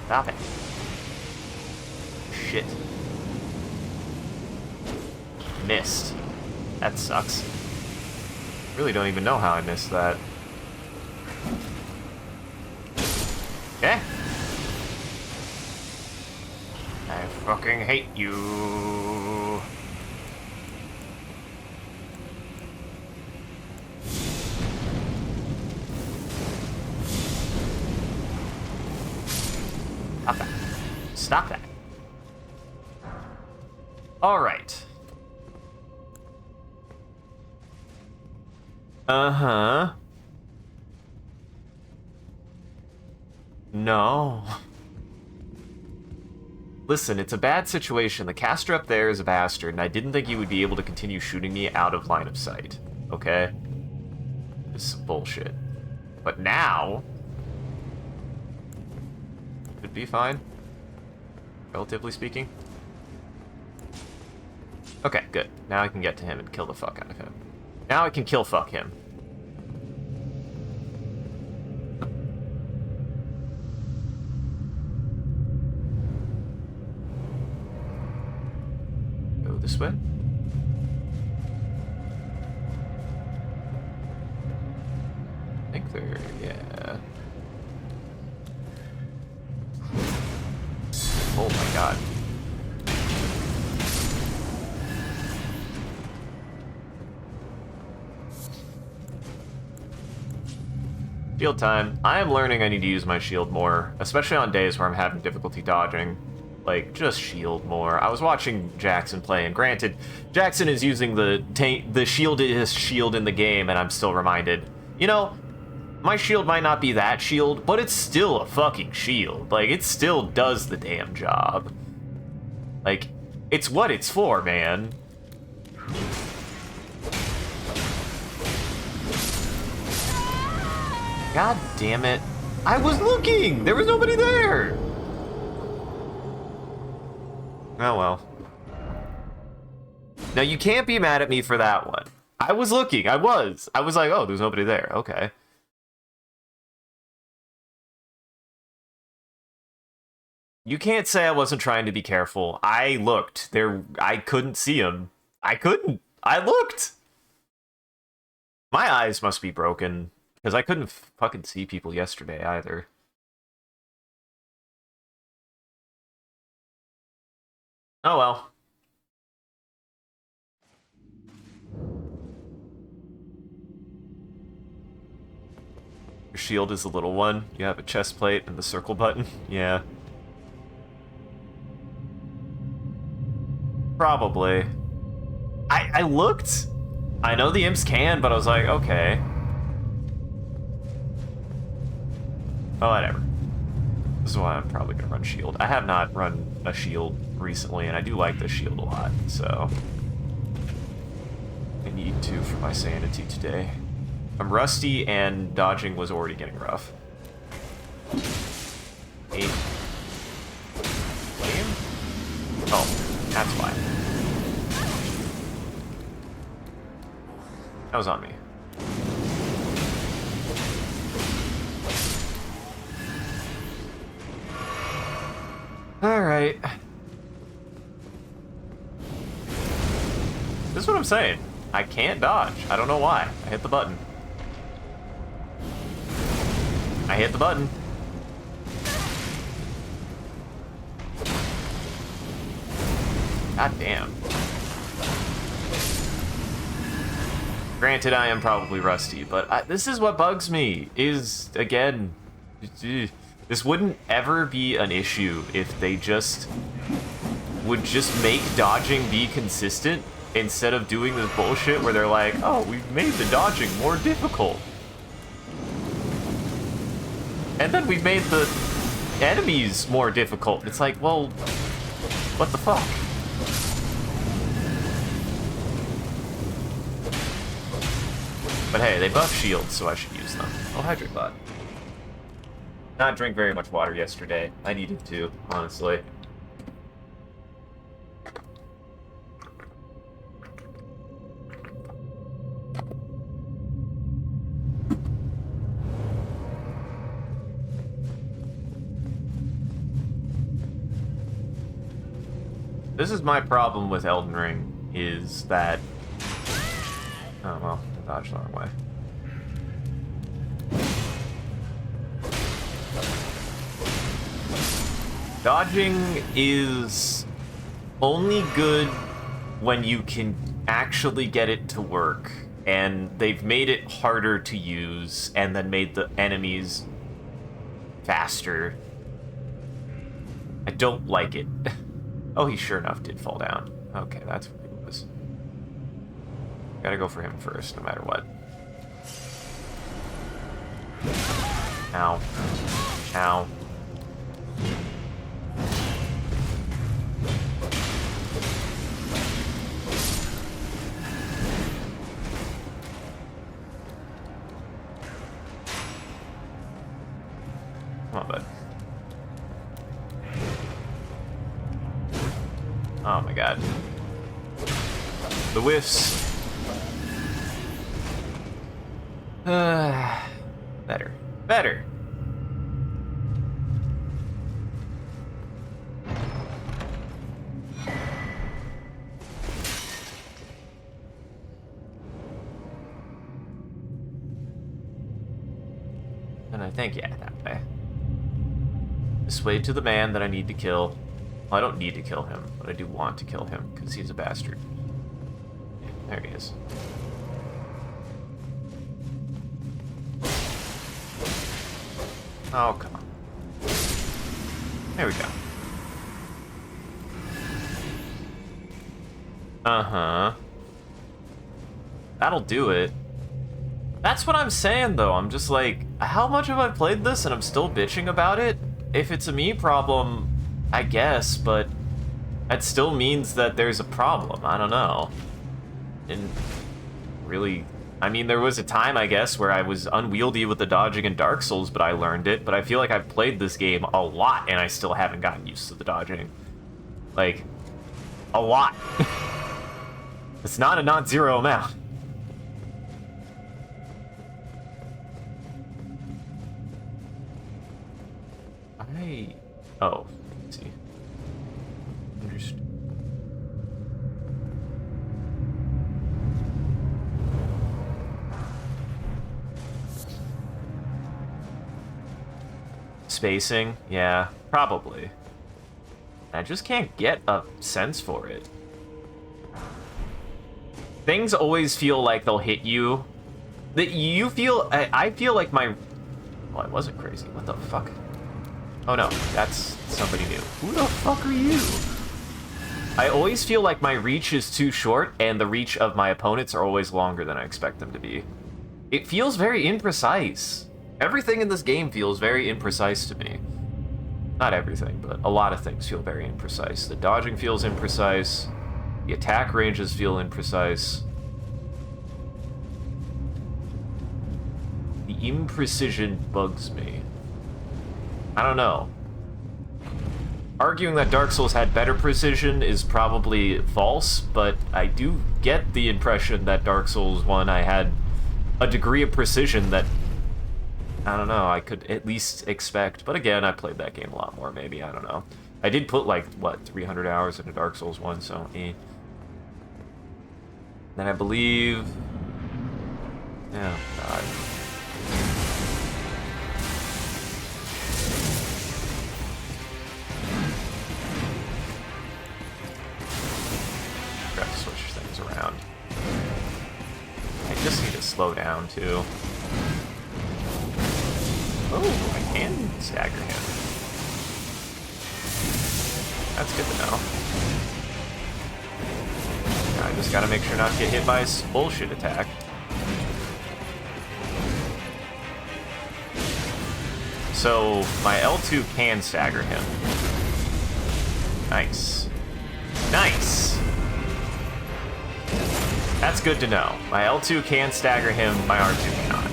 Stop it. Shit. Missed. That sucks. Really don't even know how I missed that. Okay. I fucking hate you. Stop that. Stop that. All right. Uh-huh. No. Listen, it's a bad situation. The caster up there is a bastard, and I didn't think he would be able to continue shooting me out of line of sight. Okay? This is some bullshit. But now... could be fine. Relatively speaking. Okay, good. Now I can get to him and kill the fuck out of him. Now I can kill fuck him. Go this way. I think they're... yeah. Oh my god. Shield time. I am learning I need to use my shield more, especially on days where I'm having difficulty dodging. Like, just shield more. I was watching Jackson play, and granted, Jackson is using the shieldest shield in the game, and I'm still reminded, you know, my shield might not be that shield, but it's still a fucking shield. Like, it still does the damn job. Like, it's what it's for, man. God damn it. I was looking! There was nobody there! Oh well. Now you can't be mad at me for that one. I was looking, I was like, oh, there's nobody there, okay. You can't say I wasn't trying to be careful. I looked. I couldn't see him. I couldn't. I looked! My eyes must be broken. Because I couldn't fucking see people yesterday either. Oh well. Your shield is the little one. You have a chest plate and the circle button. Yeah. Probably. I looked. I know the imps can, but I was like, okay. Oh, whatever. This is why I'm probably going to run shield. I have not run a shield recently, and I do like this shield a lot, so... I need to for my sanity today. I'm rusty, and dodging was already getting rough. Aim. Aim? Oh, that's why. That was on me. Alright. This is what I'm saying. I can't dodge. I don't know why. I hit the button. I hit the button. God damn. Granted, I am probably rusty, but this is what bugs me, is, again, this wouldn't ever be an issue if they would just make dodging be consistent instead of doing this bullshit where they're like, oh, we've made the dodging more difficult. And then we've made the enemies more difficult. It's like, well, what the fuck? But hey, they buff shields, so I should use them. Oh, hydrate bot. Not drink very much water yesterday. I needed to, honestly. This is my problem with Elden Ring, is that... Oh, well, I dodged the wrong way. Dodging is only good when you can actually get it to work, and they've made it harder to use, and then made the enemies faster. I don't like it. Oh, he sure enough did fall down. Okay, that's what it was. Gotta go for him first, no matter what. Ow. Ow. Come on, bud. Oh my god. The whiffs. Better. Better. And I think, yeah, that way. This way to the man that I need to kill. Well, I don't need to kill him, but I do want to kill him, because he's a bastard. Yeah, there he is. Oh, come on. There we go. Uh-huh. That'll do it. That's what I'm saying, though. I'm just like, how much have I played this and I'm still bitching about it? If it's a me problem, I guess, but that still means that there's a problem. I don't know. And really, I mean, there was a time, I guess, where I was unwieldy with the dodging in Dark Souls, but I learned it. But I feel like I've played this game a lot, and I still haven't gotten used to the dodging. Like, a lot. It's not a non-zero amount. Oh, let's see. Understood. Spacing? Yeah, probably. I just can't get a sense for it. Things always feel like they'll hit you. That you feel... I feel like my... Oh, I wasn't crazy. What the fuck? Oh no, that's somebody new. Who the fuck are you? I always feel like my reach is too short, and the reach of my opponents are always longer than I expect them to be. It feels very imprecise. Everything in this game feels very imprecise to me. Not everything, but a lot of things feel very imprecise. The dodging feels imprecise. The attack ranges feel imprecise. The imprecision bugs me. I don't know. Arguing that Dark Souls had better precision is probably false, but I do get the impression that Dark Souls 1 I had a degree of precision that, I don't know, I could at least expect. But again, I played that game a lot more, maybe, I don't know. I did put, like, what, 300 hours into Dark Souls 1, so eh. Then I believe... Oh, God. Got to switch things around. I just need to slow down, too. Oh, I can stagger him. That's good to know. I just gotta make sure not to get hit by his bullshit attack. So, my L2 can stagger him. Nice. Nice! That's good to know. My L2 can stagger him, my R2 cannot.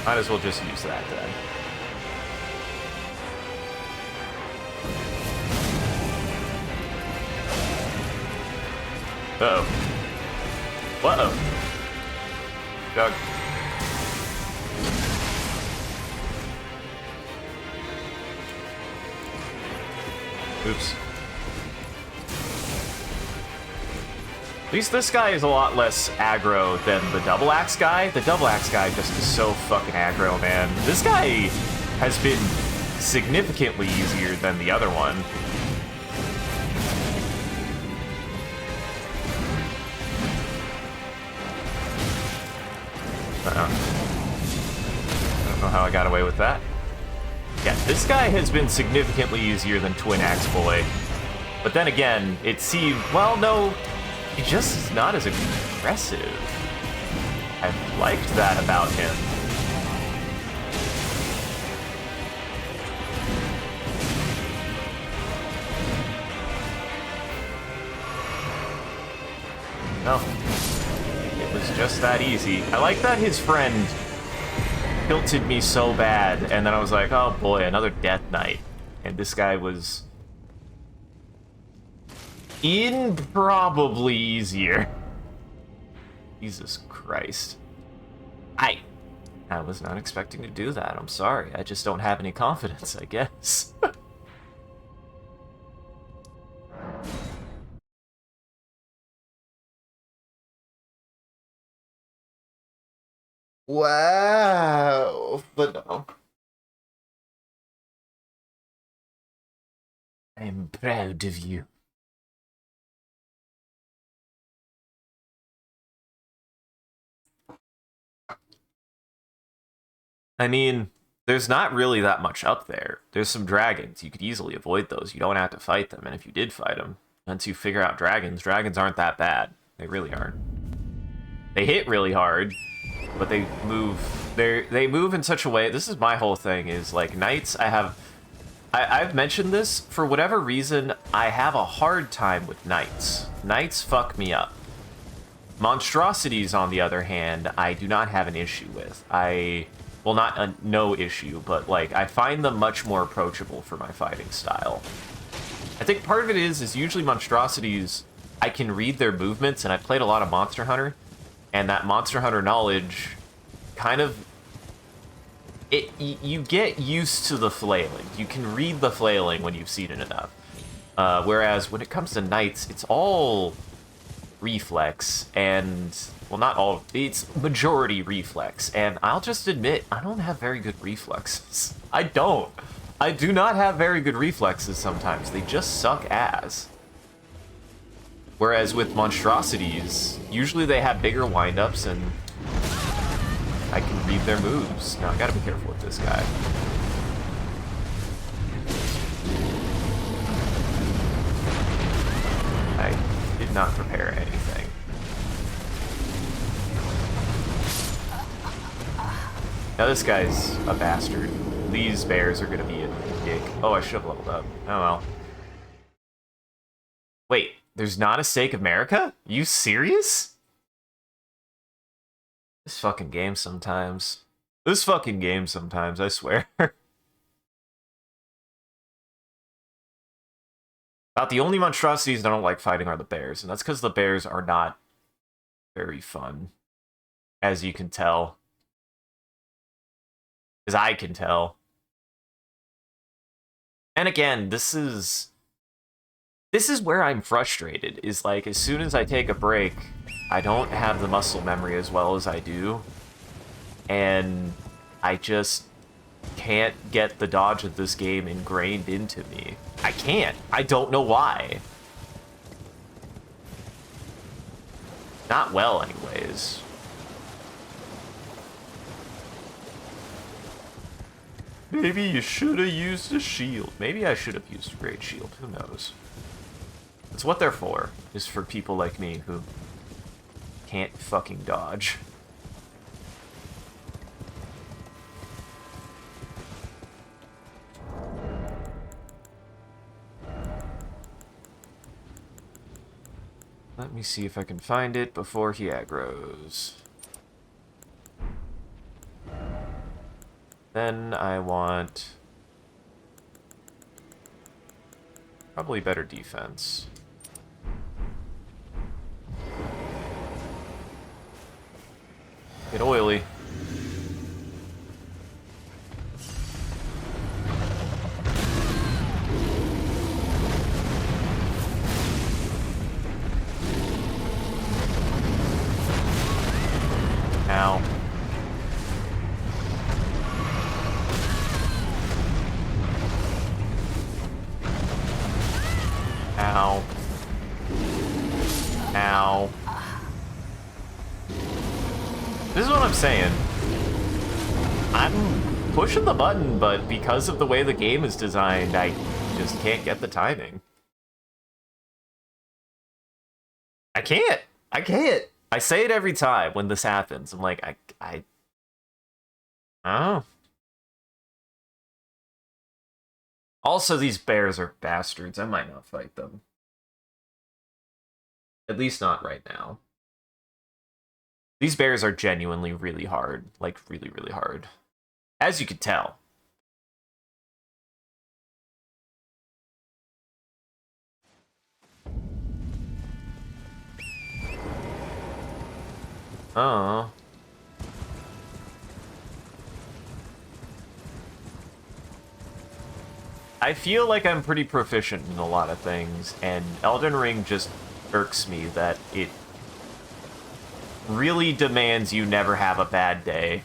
Might as well just use that then. Uh-oh. Uh-oh. Doug. Oops. At least this guy is a lot less aggro than the double axe guy. The double axe guy just is so fucking aggro, man. This guy has been significantly easier than the other one. I don't know how I got away with that. Yeah, this guy has been significantly easier than Twin Axe Boy. But then again, it seemed... Well, no, he just is not as aggressive. I've liked that about him. No. It was just that easy. I like that his friend tilted me so bad, and then I was like, oh boy, another Death Knight. And this guy was... improbably easier. Jesus Christ. I was not expecting to do that. I'm sorry. I just don't have any confidence, I guess. Wow. But no. I am proud of you. I mean, there's not really that much up there. There's some dragons. You could easily avoid those. You don't have to fight them. And if you did fight them, once you figure out dragons aren't that bad. They really aren't. They hit really hard, but they move. They move in such a way. This is my whole thing. Is like knights. I've mentioned this for whatever reason. I have a hard time with knights. Knights fuck me up. Monstrosities, on the other hand, I do not have an issue with. Well, not a no issue, but like I find them much more approachable for my fighting style. I think part of it is usually monstrosities. I can read their movements, and I played a lot of Monster Hunter, and that Monster Hunter knowledge kind of you get used to the flailing. You can read the flailing when you've seen it enough. Whereas when it comes to knights, it's all reflex, and well, not all, it's majority reflex, and I'll just admit I don't have very good reflexes. I do not have very good reflexes sometimes. They just suck ass. Whereas with monstrosities, usually they have bigger windups, and I can read their moves. Now I gotta be careful with this guy. I did not prepare anything. Now this guy's a bastard. These bears are gonna be a dick. Oh, I should have leveled up. Oh well. Wait, there's not a Stake of America? You serious? This fucking game sometimes. This fucking game sometimes, I swear. About the only monstrosities I don't like fighting are the bears, and that's because the bears are not very fun. As you can tell. As I can tell. And again, this is where I'm frustrated, is like, as soon as I take a break, I don't have the muscle memory as well as I do. And I just can't get the dodge of this game ingrained into me. I can't. I don't know why. Not well, anyways. Maybe you should have used a shield. Maybe I should have used a great shield. Who knows? It's what they're for, is for people like me who can't fucking dodge. Let me see if I can find it before he aggroes. Then I want probably better defense. Get oily. Ow. Ow. Ow. This is what I'm saying. I'm pushing the button, but because of the way the game is designed, I just can't get the timing. I can't. I can't. I say it every time when this happens. I'm like, I oh. Also, these bears are bastards. I might not fight them. At least not right now. These bears are genuinely really hard. Like, really, really hard. As you can tell. Oh. I feel like I'm pretty proficient in a lot of things, and Elden Ring just irks me that it really demands you never have a bad day.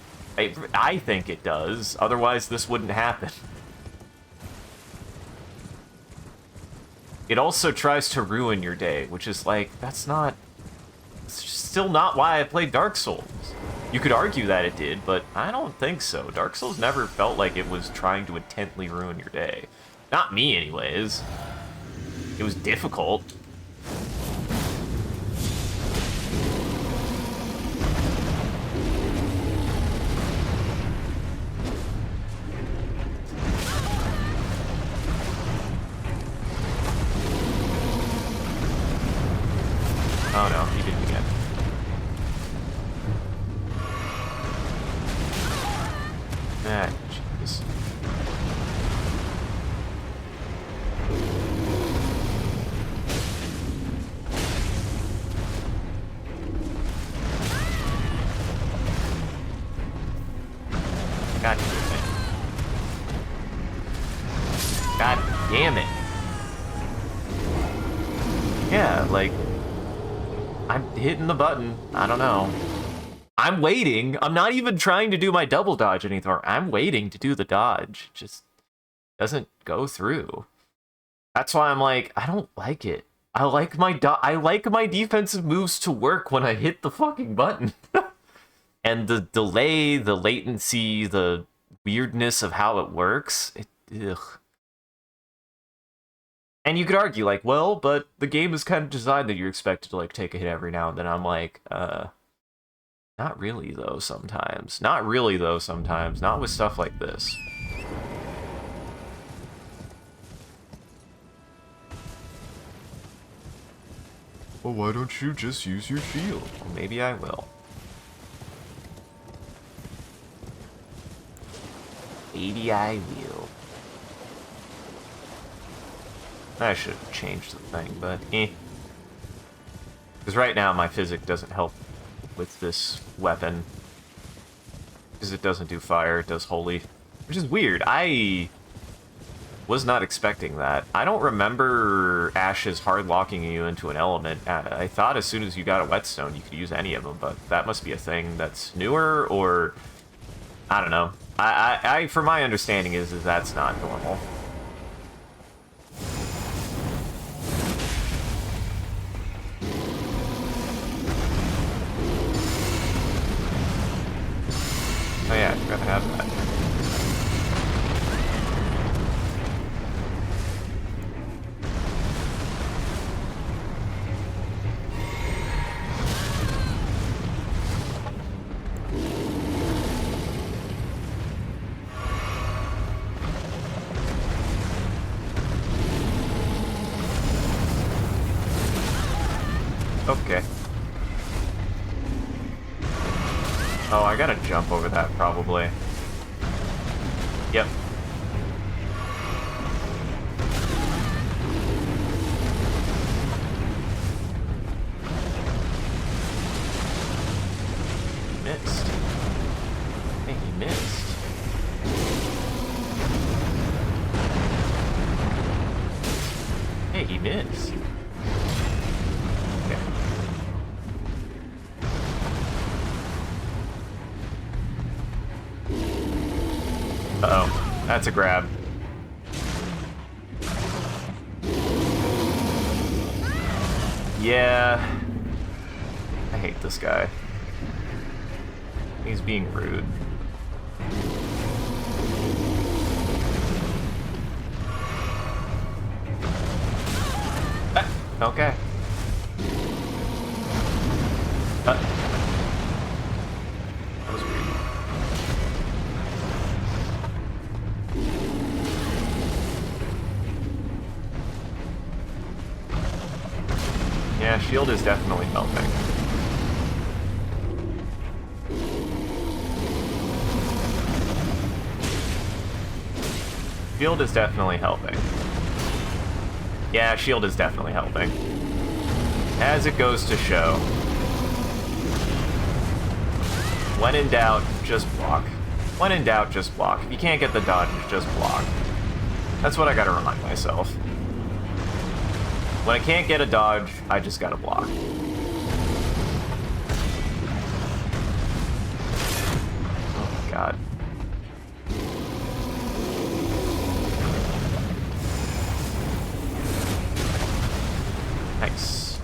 I think it does, otherwise this wouldn't happen. It also tries to ruin your day, which is like, it's still not why I played Dark Souls. You could argue that it did, but I don't think so. Dark Souls never felt like it was trying to intently ruin your day. Not me, anyways. It was difficult. Oh no, he didn't again. Ah, jeez. God damn it. God damn it. Yeah, like, I'm hitting the button. I don't know. I'm waiting. I'm not even trying to do my double dodge anymore. I'm waiting to do the dodge. Just doesn't go through. That's why I'm like, I don't like it. I like my defensive moves to work when I hit the fucking button. And the delay, the latency, the weirdness of how it works, ugh. And you could argue, like, well, but the game is kind of designed that you're expected to, like, take a hit every now and then. I'm like, not really, though, sometimes. Not really, though, sometimes. Not with stuff like this. Well, why don't you just use your shield? Well, maybe I will. Maybe I will. I should have changed the thing, but eh. Because right now my physics doesn't help with this weapon. Because it doesn't do fire, it does holy. Which is weird. Was not expecting that. I don't remember Ashes hard locking you into an element. I thought as soon as you got a whetstone, you could use any of them, but that must be a thing that's newer, or I don't know. For my understanding is that's not normal. Oh yeah, I forgot to have that. Okay. Oh, I gotta jump over that, probably. Yep. Missed. Hey, he missed. Hey, he missed. Okay. Uh-oh. That's a grab. Yeah. I hate this guy. He's being rude. Ah, okay. That was weird. Yeah, shield is definitely melting. Shield is definitely helping. Yeah, shield is definitely helping. As it goes to show. When in doubt, just block. When in doubt, just block. If you can't get the dodge, just block. That's what I gotta remind myself. When I can't get a dodge, I just gotta block. Oh my god. Nice.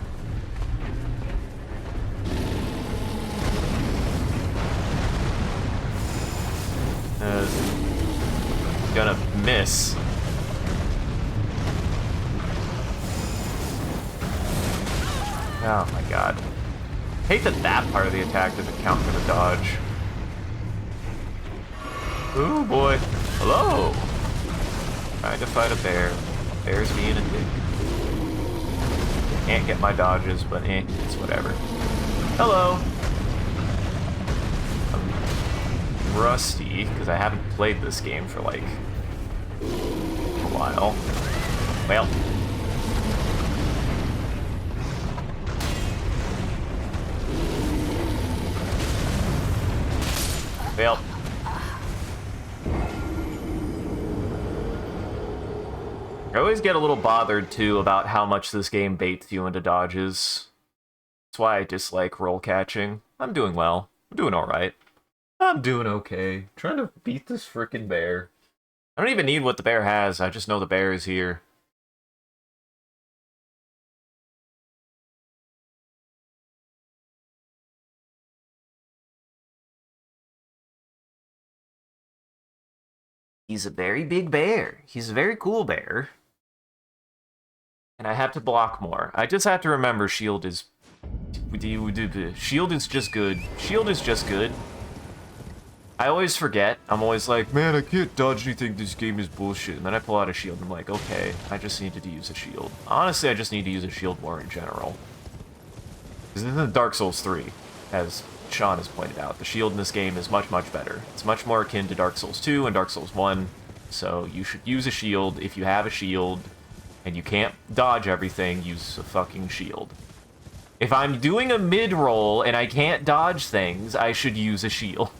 Gonna miss. Oh my god. Hate that part of the attack doesn't count for the dodge. Ooh boy. Hello! Trying to fight a bear. Bear's being a dick. Can't get my dodges, but it's whatever. Hello! I'm rusty, because I haven't played this game for like a while. Well. Well. I always get a little bothered, too, about how much this game baits you into dodges. That's why I dislike roll catching. I'm doing well. I'm doing alright. I'm doing okay. Trying to beat this frickin' bear. I don't even need what the bear has, I just know the bear is here. He's a very big bear. He's a very cool bear. And I have to block more. I just have to remember shield is... Shield is just good. Shield is just good. I always forget. I'm always like, man, I can't dodge anything. This game is bullshit. And then I pull out a shield and I'm like, okay, I just needed to use a shield. Honestly, I just need to use a shield more in general. Because in Dark Souls 3, as Sean has pointed out, the shield in this game is much, much better. It's much more akin to Dark Souls 2 and Dark Souls 1. So you should use a shield. If you have a shield and you can't dodge everything, use a fucking shield. If I'm doing a mid-roll and I can't dodge things, I should use a shield.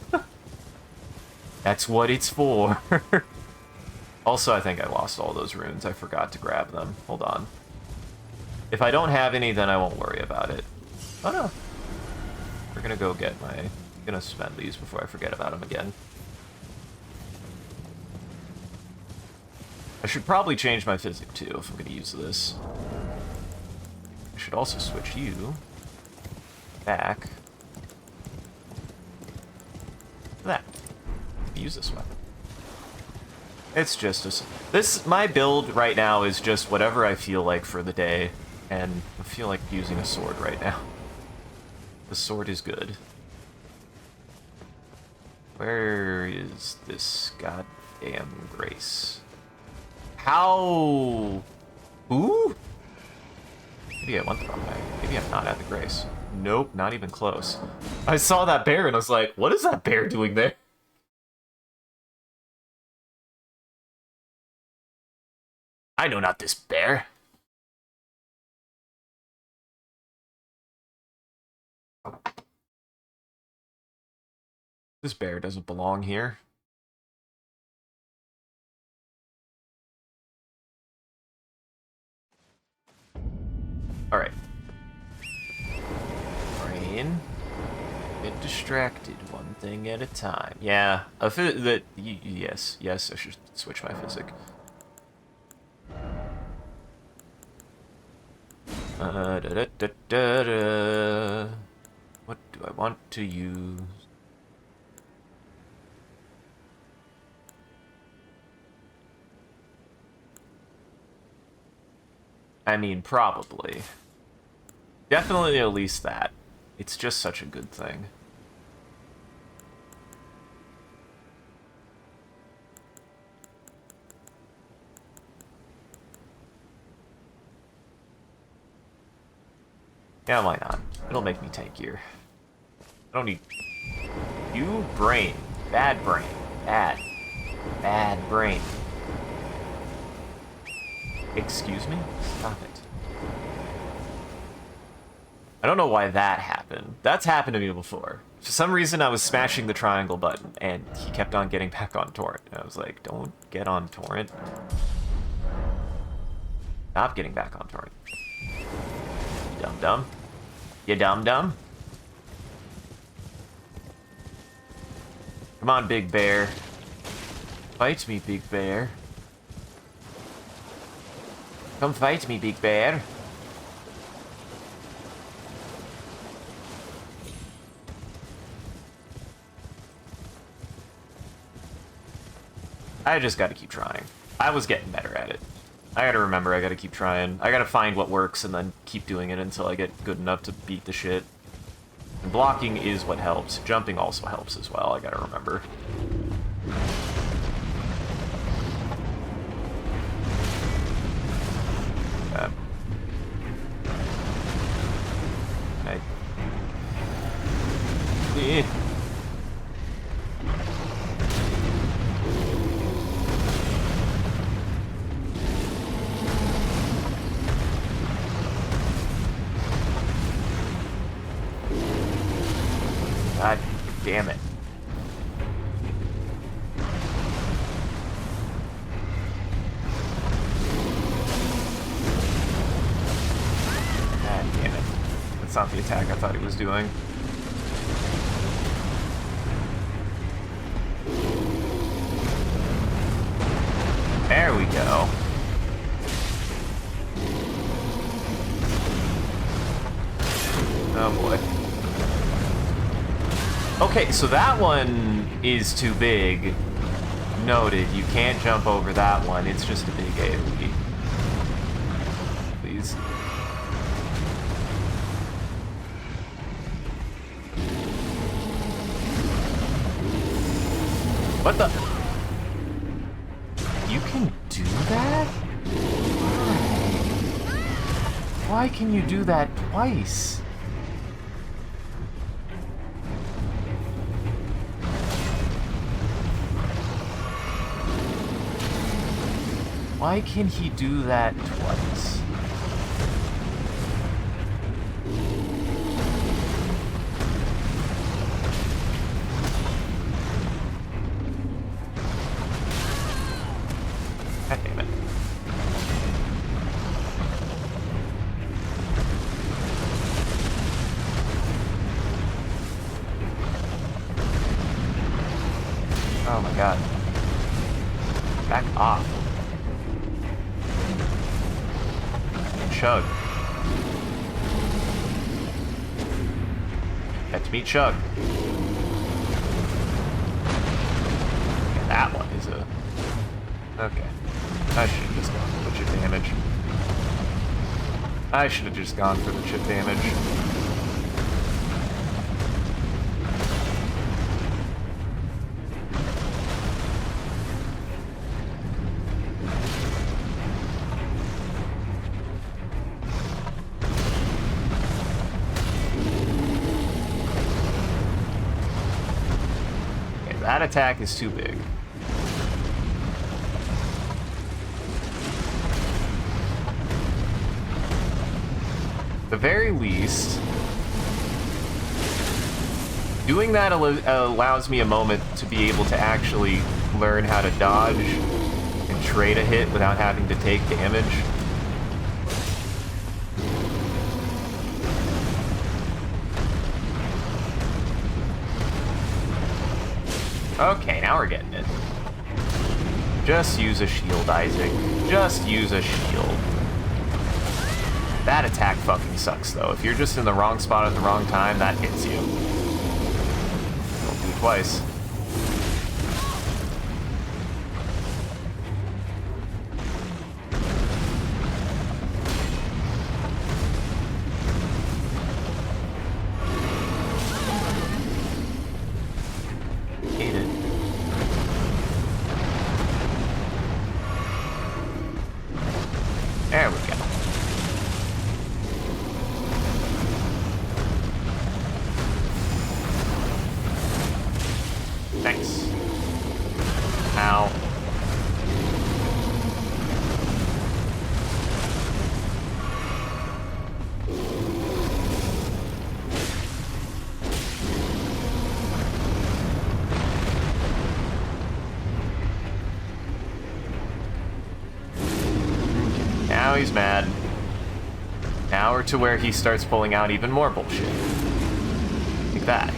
That's what it's for. Also, I think I lost all those runes. I forgot to grab them. Hold on. If I don't have any, then I won't worry about it. Oh no. We're gonna go get my... I'm gonna spend these before I forget about them again. I should probably change my physic too if I'm gonna use this. I should also switch you back to that. Use this weapon. It's just my build right now is just whatever I feel like for the day, and I feel like using a sword right now. The sword is good. Where is this goddamn grace? How? Who? Maybe I went the wrong way. Maybe I'm not at the grace. Nope, not even close. I saw that bear and I was like, what is that bear doing there? I know not this bear. This bear doesn't belong here. Alright. Brain. Get distracted one thing at a time. Yeah, yes, I should switch my physic. What do I want to use? I mean, probably. Definitely at least that. It's just such a good thing. Yeah, why not? It'll make me tankier. I don't need... You brain. Bad brain. Bad. Bad brain. Excuse me? Stop it. I don't know why that happened. That's happened to me before. For some reason, I was smashing the triangle button, and he kept on getting back on torrent. And I was like, don't get on torrent. Stop getting back on torrent. You dum-dum. You dum-dum. Come on, big bear. Fight me, big bear. Come fight me, big bear. I just gotta keep trying. I was getting better at it. I gotta remember I gotta keep trying. I gotta find what works and then keep doing it until I get good enough to beat the shit. And blocking is what helps. Jumping also helps as well, I gotta remember. God damn it. God damn it. That's not the attack I thought he was doing. There we go. Oh boy. Okay, so that one is too big. Noted, you can't jump over that one. It's just a big AoE. Please. What the? You can do that? Why can you do that twice? Why can he do that twice? Back off. Chug. Get to me, Chug. Okay, that one is a... Okay. I should have just gone for the chip damage. I should have just gone for the chip damage. Okay, that attack is too big. At the very least, doing that allows me a moment to be able to actually learn how to dodge and trade a hit without having to take damage. Okay, now we're getting it. Just use a shield, Isaac. Just use a shield. That attack fucking sucks, though. If you're just in the wrong spot at the wrong time, that hits you. Don't do it twice. Hate it. There we go. Thanks. Ow. Now he's mad. Now we're to where he starts pulling out even more bullshit. Like that.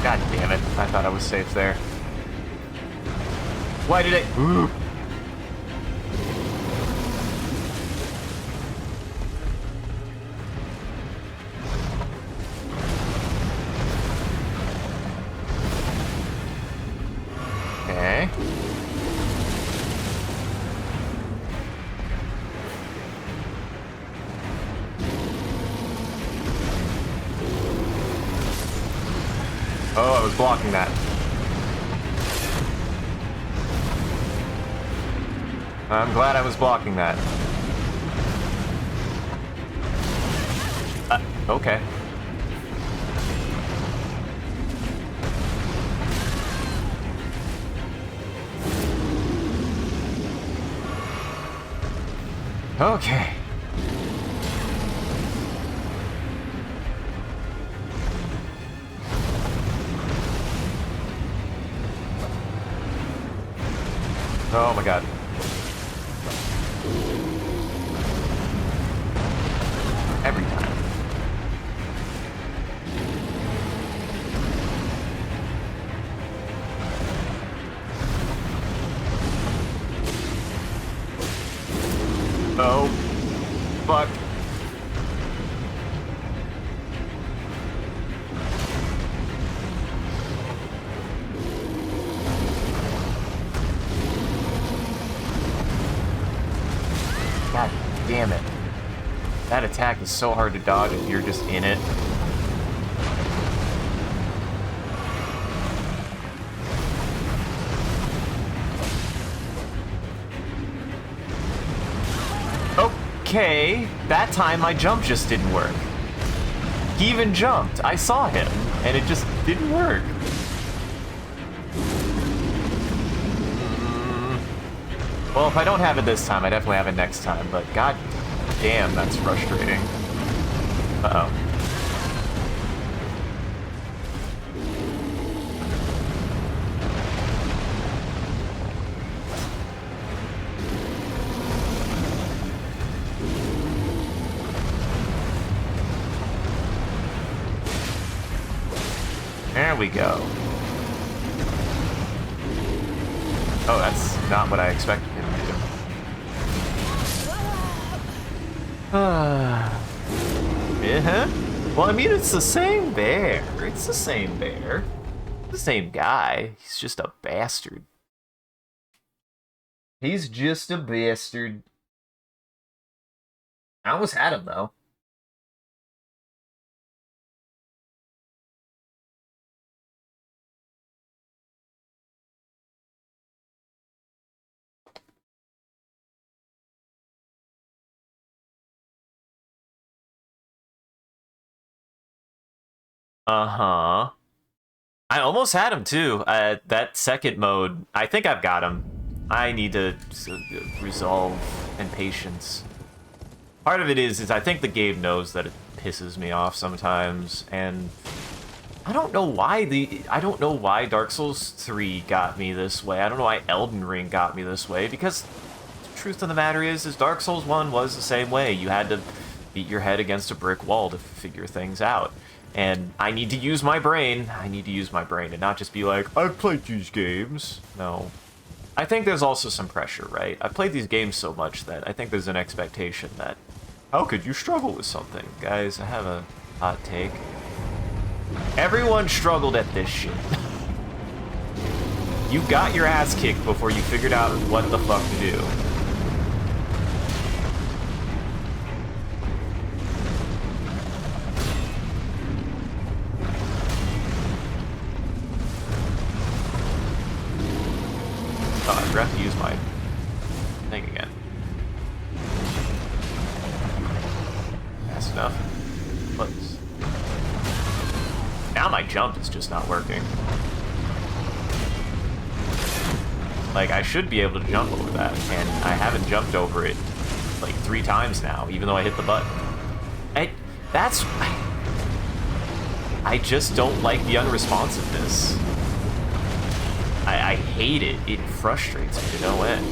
God damn it. I thought I was safe there. Why did I... Ooh. Okay. Oh, I was blocking that. I'm glad I was blocking that. Okay. Okay. Oh my god. Every time. Oh. Fuck. God damn it. That attack is so hard to dodge if you're just in it. Okay, that time my jump just didn't work. He even jumped. I saw him, and it just didn't work. Well, if I don't have it this time, I definitely have it next time, but god damn, that's frustrating. Uh-oh. we go. Oh, that's not what I expected him to do. Yeah. Well, I mean, it's the same bear. It's the same bear. The same guy. He's just a bastard. He's just a bastard. I almost had him, though. Uh-huh. I almost had him, too. That second mode, I think I've got him. I need to resolve and patience. Part of it is I think the game knows that it pisses me off sometimes, and I don't know why Dark Souls 3 got me this way. I don't know why Elden Ring got me this way, because the truth of the matter is Dark Souls 1 was the same way. You had to beat your head against a brick wall to figure things out. And I need to use my brain. I need to use my brain and not just be like, I've played these games. No. I think there's also some pressure, right? I've played these games so much that I think there's an expectation that, how could you struggle with something? Guys, I have a hot take. Everyone struggled at this shit. You got your ass kicked before you figured out what the fuck to do. Oh, I forgot to use my thing again. That's enough. Please. Now my jump is just not working. Like, I should be able to jump over that, and I haven't jumped over it like 3 times now, even though I hit the button. I just don't like the unresponsiveness. I hate it. It frustrates me to no end.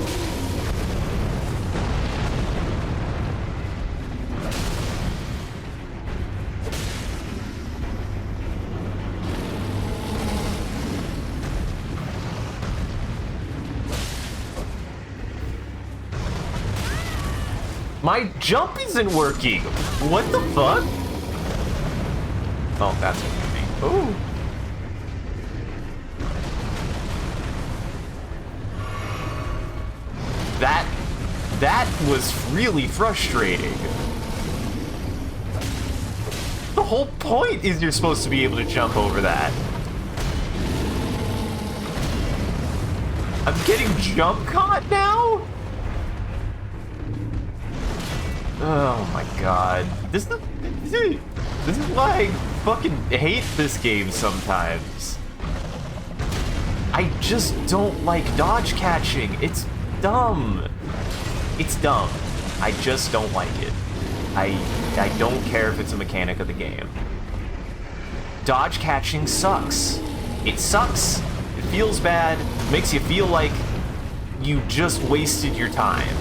My jump isn't working. What the fuck? Oh, that's what you mean. Ooh. That was really frustrating. The whole point is you're supposed to be able to jump over that. I'm getting jump caught now? Oh my god. This is why I fucking hate this game sometimes. I just don't like dodge catching. It's dumb. It's dumb. I just don't like it. I don't care if it's a mechanic of the game. Dodge catching sucks. It sucks. It feels bad. Makes you feel like you just wasted your time.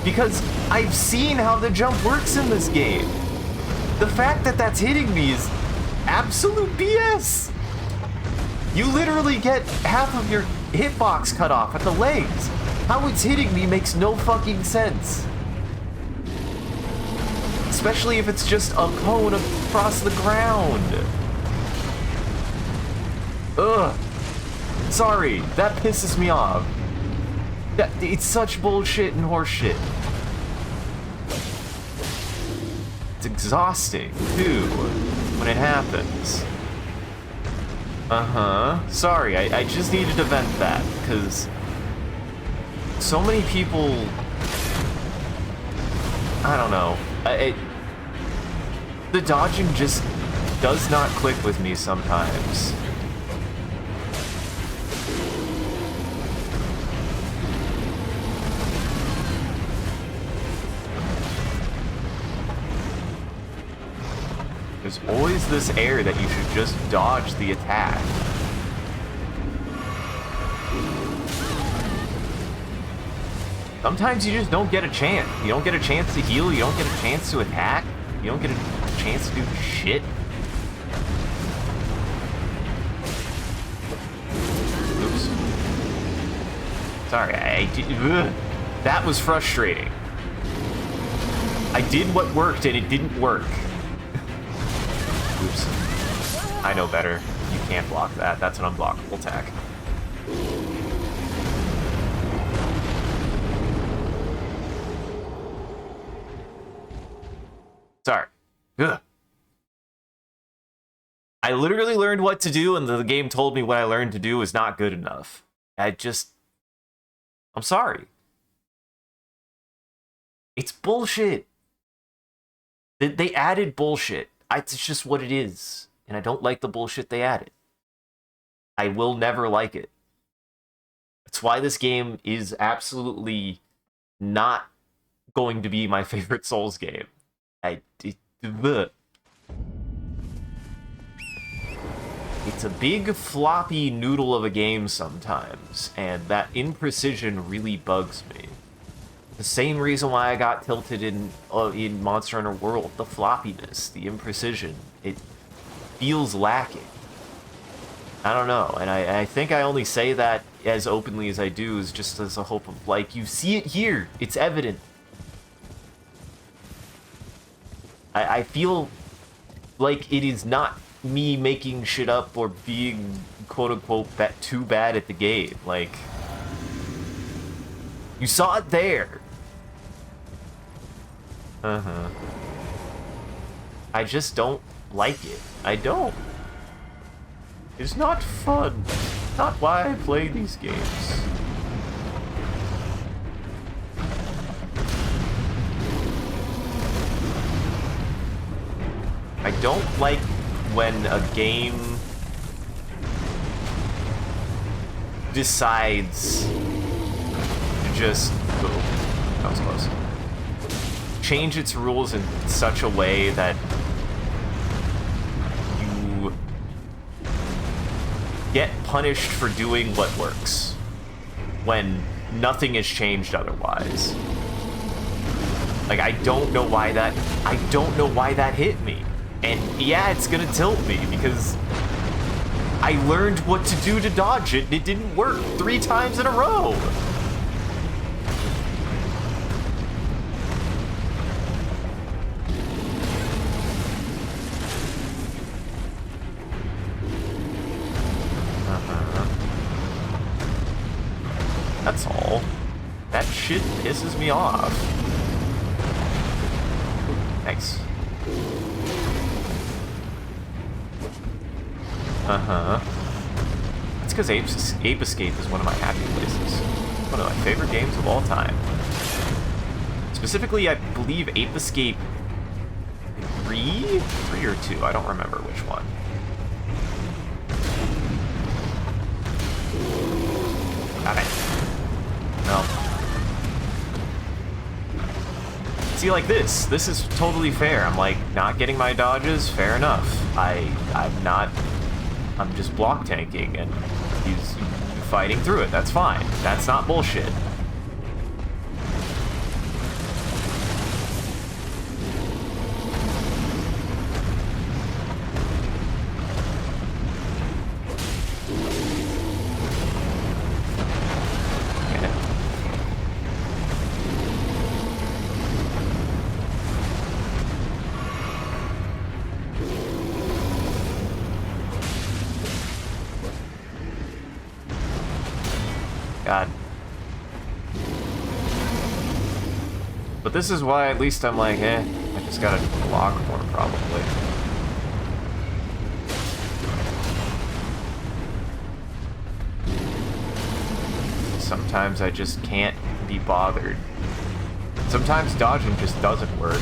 Because I've seen how the jump works in this game. The fact that that's hitting me is absolute BS. You literally get half of your hitbox cut off at the legs. How it's hitting me makes no fucking sense. Especially if it's just a cone across the ground. Ugh. Sorry, that pisses me off. It's such bullshit and horseshit. It's exhausting, too, when it happens. Uh-huh. Sorry, I just needed to vent that, because so many people... I don't know. The dodging just does not click with me sometimes. There's always this air that you should just dodge the attack. Sometimes you just don't get a chance. You don't get a chance to heal, you don't get a chance to attack, you don't get a chance to do shit. Oops. Sorry, that was frustrating. I did what worked and it didn't work. Oops. I know better. You can't block that. That's an unblockable attack. Sorry. Ugh. I literally learned what to do, and the game told me what I learned to do was not good enough. I'm sorry. It's bullshit. They added bullshit. It's just what it is. And I don't like the bullshit they added. I will never like it. That's why this game is absolutely not going to be my favorite Souls game. It's a big floppy noodle of a game sometimes, and that imprecision really bugs me. The same reason why I got tilted in Monster Hunter World, the floppiness, the imprecision, it feels lacking. I don't know, and I think I only say that as openly as I do is just as a hope of, like, you see it here, it's evident. I feel like it is not me making shit up or being quote-unquote too bad at the game. Like, you saw it there. I just don't like it. I don't. It's not fun. Not why I play these games. I don't like when a game decides to just... Oh, that was close. Change its rules in such a way that you get punished for doing what works when nothing has changed otherwise. Like, I don't know why that hit me. And yeah, it's gonna tilt me because I learned what to do to dodge it and it didn't work 3 times in a row. That's all. That shit pisses me off. Thanks. That's because Ape Escape is one of my happy places. One of my favorite games of all time. Specifically, I believe Ape Escape 3 or 2. I don't remember which one. Got it. No. See, like this. This is totally fair. I'm like, not getting my dodges, fair enough. I'm just block tanking, and he's fighting through it. That's fine. That's not bullshit. God. But this is why at least I'm like, I just gotta block more, probably. Sometimes I just can't be bothered. Sometimes dodging just doesn't work.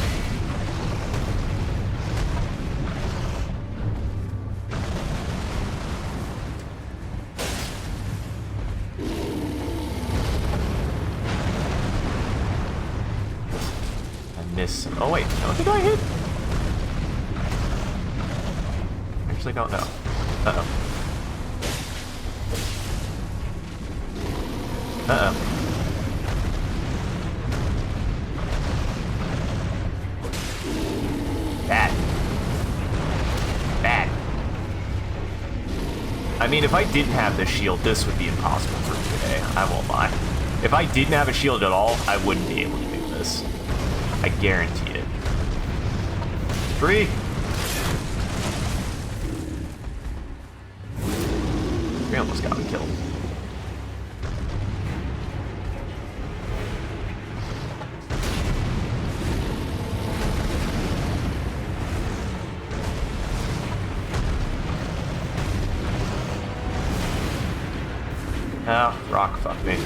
Oh wait, how did I hit? Actually don't know. Uh-oh. Uh-oh. That. mean, if I didn't have this shield, this would be impossible for me today. I won't lie. If I didn't have a shield at all, I wouldn't be able to do this. I guarantee it. 3. We almost got me killed. Ah, rock fuck me.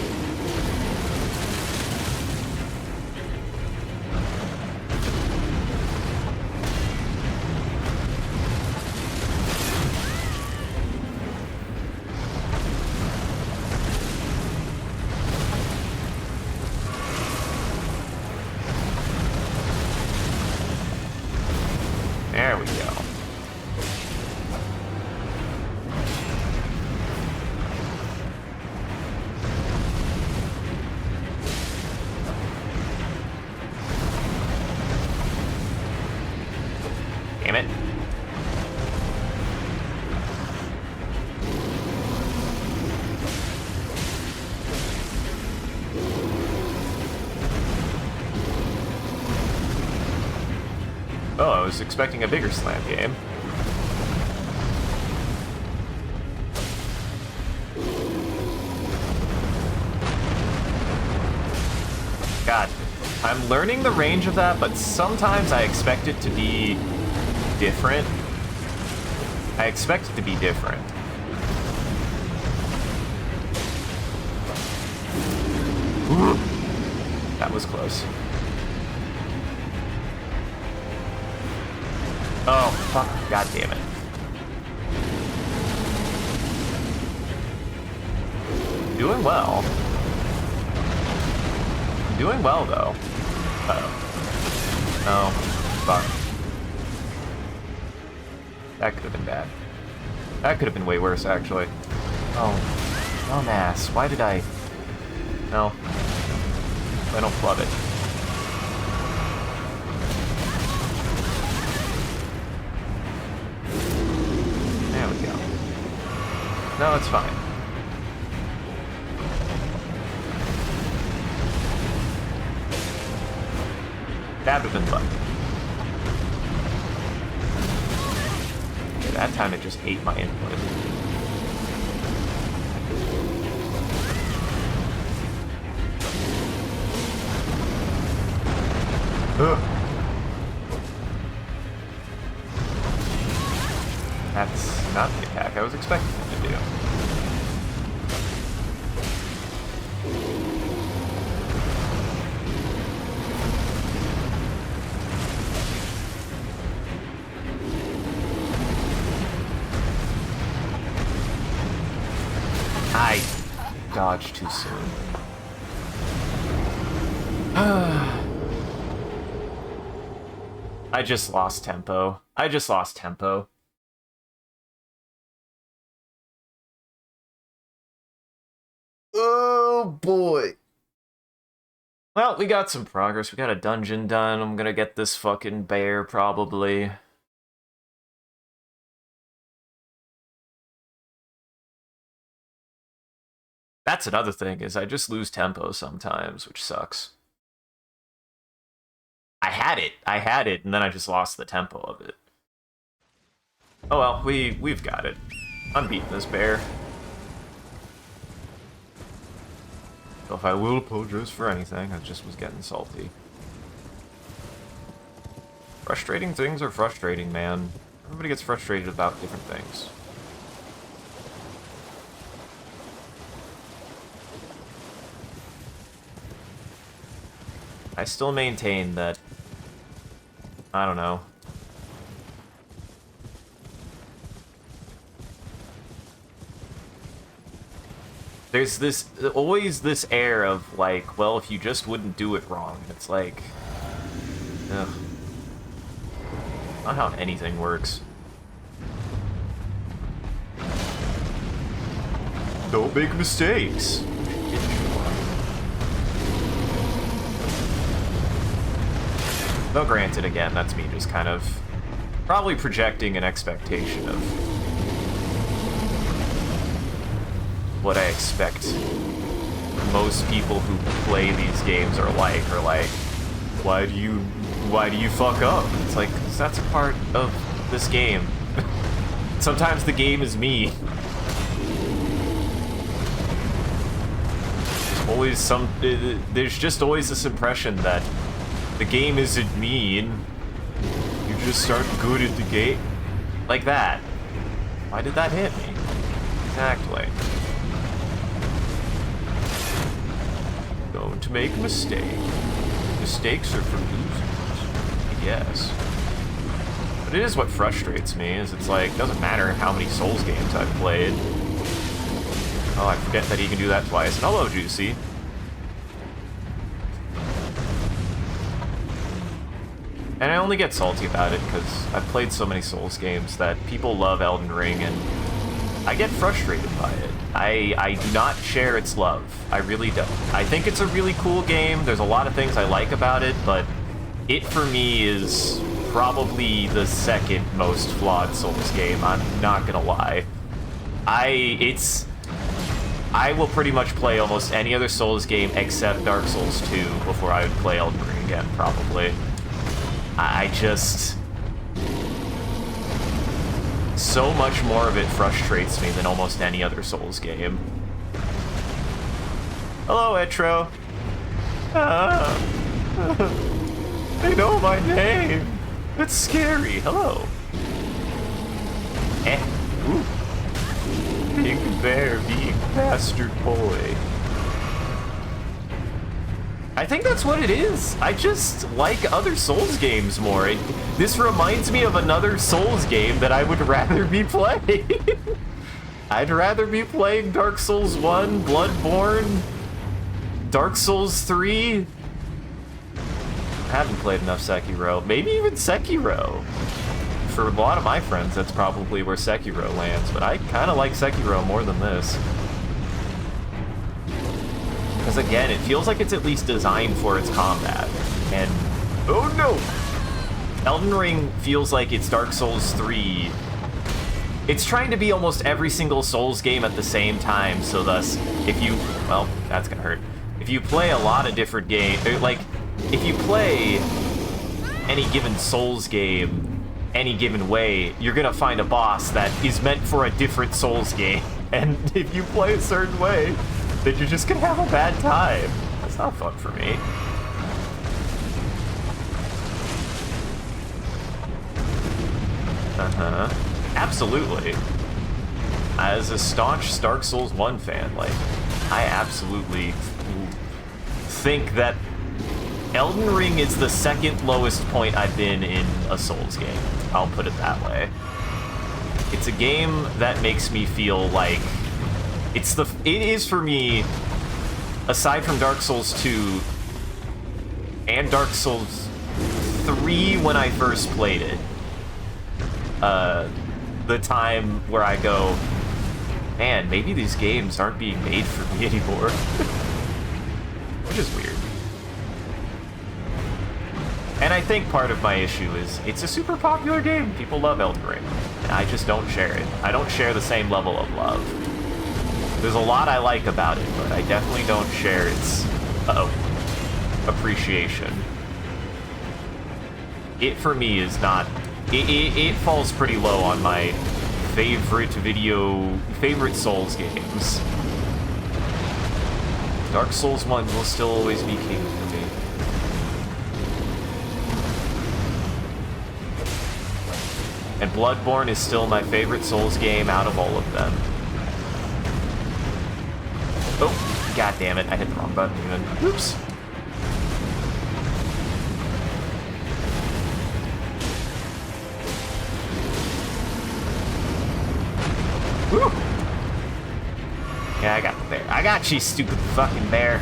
There we go. Damn it. Oh, I was expecting a bigger slam game. God, I'm learning the range of that, but sometimes I expect it to be different. I expect it to be different. Ooh, that was close. Oh, fuck. God damn it. Doing well. Doing well, though. Uh-oh. Oh, fuck. That could have been bad. That could have been way worse, actually. Oh, dumbass. Why did I... No. I don't love it. There we go. No, it's fine. That would have been fun. Okay, that time it just ate my input. Ugh. That's not the attack I was expecting him to do. I dodged too soon. I just lost tempo. I just lost tempo. Oh boy. Well, we got some progress. We got a dungeon done. I'm gonna get this fucking bear, probably. That's another thing, is I just lose tempo sometimes, which sucks. I had it, and then I just lost the tempo of it. Oh well, we've got it. I'm beating this bear. So if I will apologize for anything, I just was getting salty. Frustrating things are frustrating, man. Everybody gets frustrated about different things. I still maintain that, I don't know. There's this, always this air of like, well, if you just wouldn't do it wrong. It's like, ugh. Not how anything works. Don't make mistakes. Though granted, again, that's me just kind of probably projecting an expectation of what I expect most people who play these games are like, why do you fuck up? It's like, 'cause that's a part of this game. Sometimes the game is me. There's just always this impression that the game isn't mean. You just aren't good at the game. Like that. Why did that hit me? Exactly. Don't make a mistake. Mistakes are for losers, I guess. But it is what frustrates me, is it's like, doesn't matter how many Souls games I've played. Oh, I forget that he can do that twice. And hello, Juicy. And I only get salty about it because I've played so many Souls games that people love Elden Ring, and I get frustrated by it. I do not share its love. I really don't. I think it's a really cool game. There's a lot of things I like about it, but it, for me, is probably the second most flawed Souls game. I'm not gonna lie. I will pretty much play almost any other Souls game except Dark Souls 2 before I would play Elden Ring again, probably. I just... So much more of it frustrates me than almost any other Souls game. Hello, Etro. They know my name. It's scary. Hello. Ooh. Big bear being bastard boy. I think that's what it is. I just like other Souls games more. This reminds me of another Souls game that I would rather be playing. I'd rather be playing Dark Souls 1, Bloodborne, Dark Souls 3. I haven't played enough Sekiro. Maybe even Sekiro. For a lot of my friends, that's probably where Sekiro lands, but I kind of like Sekiro more than this. Because again, it feels like it's at least designed for its combat. And, oh no! Elden Ring feels like it's Dark Souls 3. It's trying to be almost every single Souls game at the same time, so thus, if you, well, that's gonna hurt. If you play a lot of different games, like, if you play any given Souls game any given way, you're gonna find a boss that is meant for a different Souls game. And if you play a certain way, then you're just gonna have a bad time. That's not fun for me. Absolutely. As a staunch Dark Souls 1 fan, like, I absolutely think that Elden Ring is the second lowest point I've been in a Souls game. I'll put it that way. It's a game that makes me feel like it is for me, aside from Dark Souls 2 and Dark Souls 3 when I first played it, the time where I go, man, maybe these games aren't being made for me anymore. Which is weird. And I think part of my issue is it's a super popular game. People love Elden Ring, and I just don't share it. I don't share the same level of love. There's a lot I like about it, but I definitely don't share its appreciation. It, for me, is not... It falls pretty low on my favorite Souls games. Dark Souls 1 will still always be king for me. And Bloodborne is still my favorite Souls game out of all of them. Oh, god damn it, I hit the wrong button even. Oops. Woo! Yeah, I got the bear. I got you, stupid fucking bear.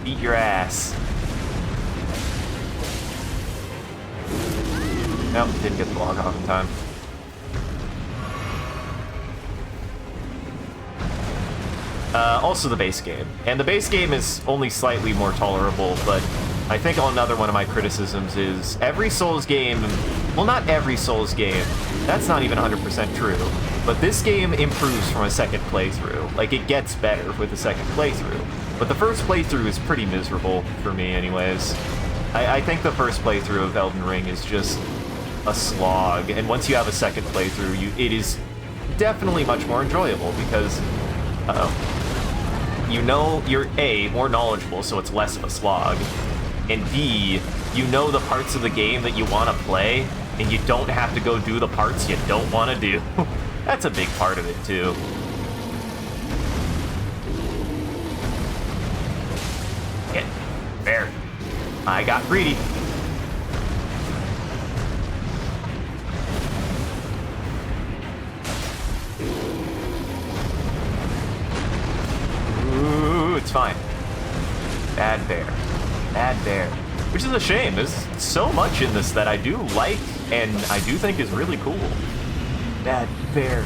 Beat your ass. Nope, didn't get the log off in time. Also the base game. And the base game is only slightly more tolerable, but I think another one of my criticisms is every Souls game, well, not every Souls game, that's not even 100% true, but this game improves from a second playthrough. Like, it gets better with the second playthrough. But the first playthrough is pretty miserable for me anyways. I think the first playthrough of Elden Ring is just a slog, and once you have a second playthrough, it is definitely much more enjoyable because, you know, you're A, more knowledgeable, so it's less of a slog, and B, you know the parts of the game that you want to play, and you don't have to go do the parts you don't want to do. That's a big part of it, too. Get there. I got greedy. Ooh, it's fine. Bad bear. Bad bear. Which is a shame. There's so much in this that I do like and I do think is really cool. Bad bear.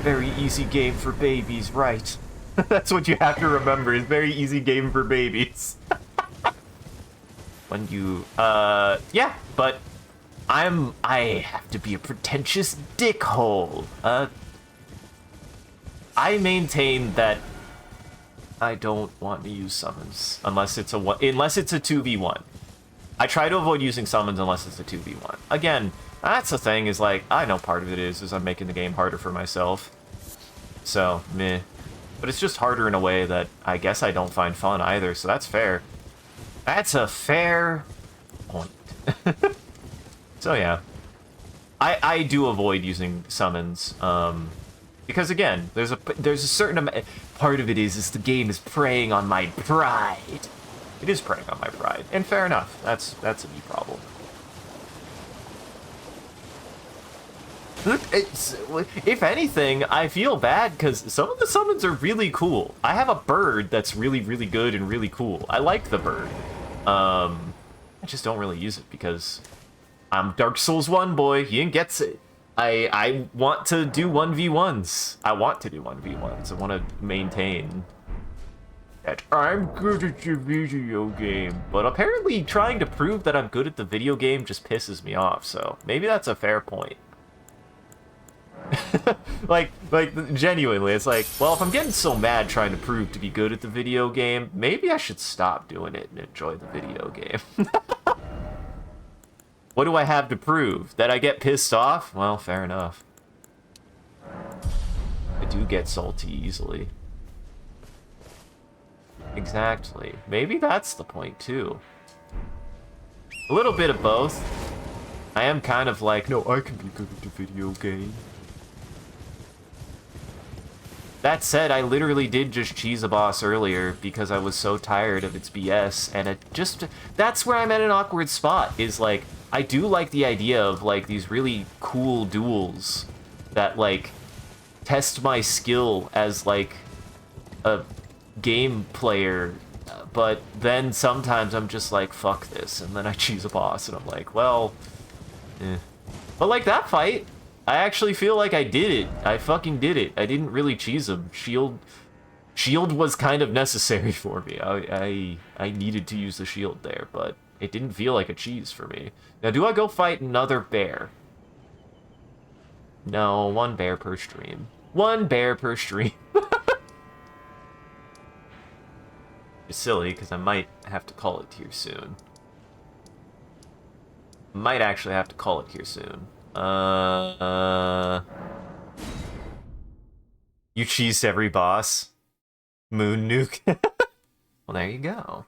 Very easy game for babies, right? That's what you have to remember, is very easy game for babies. When you, yeah, but I have to be a pretentious dickhole. I maintain that I don't want to use summons unless it's a 2v1. I try to avoid using summons unless it's a 2v1. Again, that's the thing, is like, I know part of it is I'm making the game harder for myself. So, meh. But it's just harder in a way that I guess I don't find fun either, so that's fair. That's a fair point. So yeah. I do avoid using summons, because again, there's a certain amount, part of it is the game is preying on my pride. It is preying on my pride, and fair enough. That's a me problem. If anything, I feel bad because some of the summons are really cool. I have a bird that's really, really good and really cool. I like the bird. I just don't really use it because I'm Dark Souls 1 boy. You gets it. I want to do 1v1s. I want to do 1v1s. I want to maintain that I'm good at the video game. But apparently trying to prove that I'm good at the video game just pisses me off. So maybe that's a fair point. like genuinely, it's like, well, if I'm getting so mad trying to prove to be good at the video game, maybe I should stop doing it and enjoy the video game. What do I have to prove? That I get pissed off? Well, fair enough. I do get salty easily. Exactly. Maybe that's the point, too. A little bit of both. I am kind of like, no, I can be good at the video game. That said, I literally did just cheese a boss earlier because I was so tired of its BS, and it just, that's where I'm at an awkward spot, is like, I do like the idea of like these really cool duels that like test my skill as like a game player, but then sometimes I'm just like, fuck this, and then I cheese a boss, and I'm like, well, eh. But like that fight, I actually feel like I did it. I fucking did it. I didn't really cheese him. Shield was kind of necessary for me. I needed to use the shield there, but it didn't feel like a cheese for me. Now, do I go fight another bear? No, one bear per stream. One bear per stream. It's silly, because I might have to call it here soon. Might actually have to call it here soon. You cheesed every boss. Moon Nuke. Well, there you go.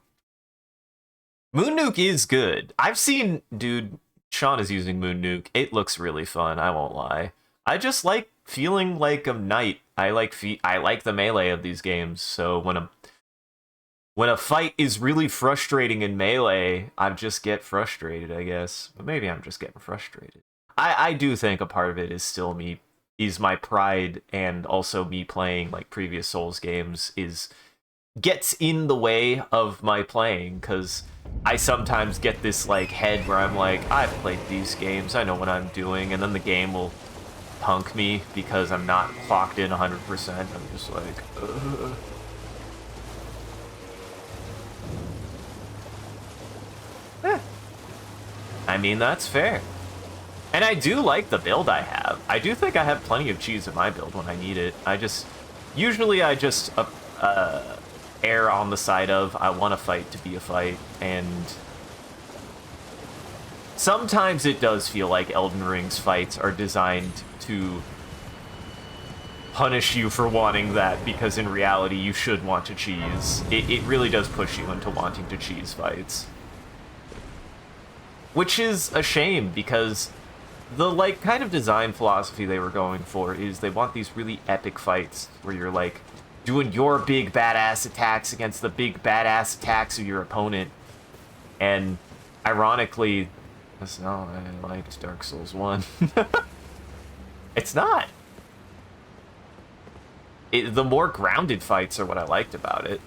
Moon Nuke is good. I've seen, dude, Sean is using Moon Nuke. It looks really fun, I won't lie. I just like feeling like a knight. I like the melee of these games, so when a fight is really frustrating in melee, I just get frustrated, I guess. But maybe I'm just getting frustrated. I do think a part of it is still me, is my pride, and also me playing like previous Souls games gets in the way of my playing, because I sometimes get this like head where I'm like, I've played these games, I know what I'm doing, and then the game will punk me because I'm not clocked in 100%. I'm just like, ugh. I mean, that's fair. And I do like the build I have. I do think I have plenty of cheese in my build when I need it. Usually I just err on the side of I want a fight to be a fight, and sometimes it does feel like Elden Ring's fights are designed to punish you for wanting that, because in reality you should want to cheese. It really does push you into wanting to cheese fights. Which is a shame, because the, like, kind of design philosophy they were going for is they want these really epic fights where you're, like, doing your big badass attacks against the big badass attacks of your opponent. And, ironically, that's not what I liked Dark Souls 1. It's not. The more grounded fights are what I liked about it.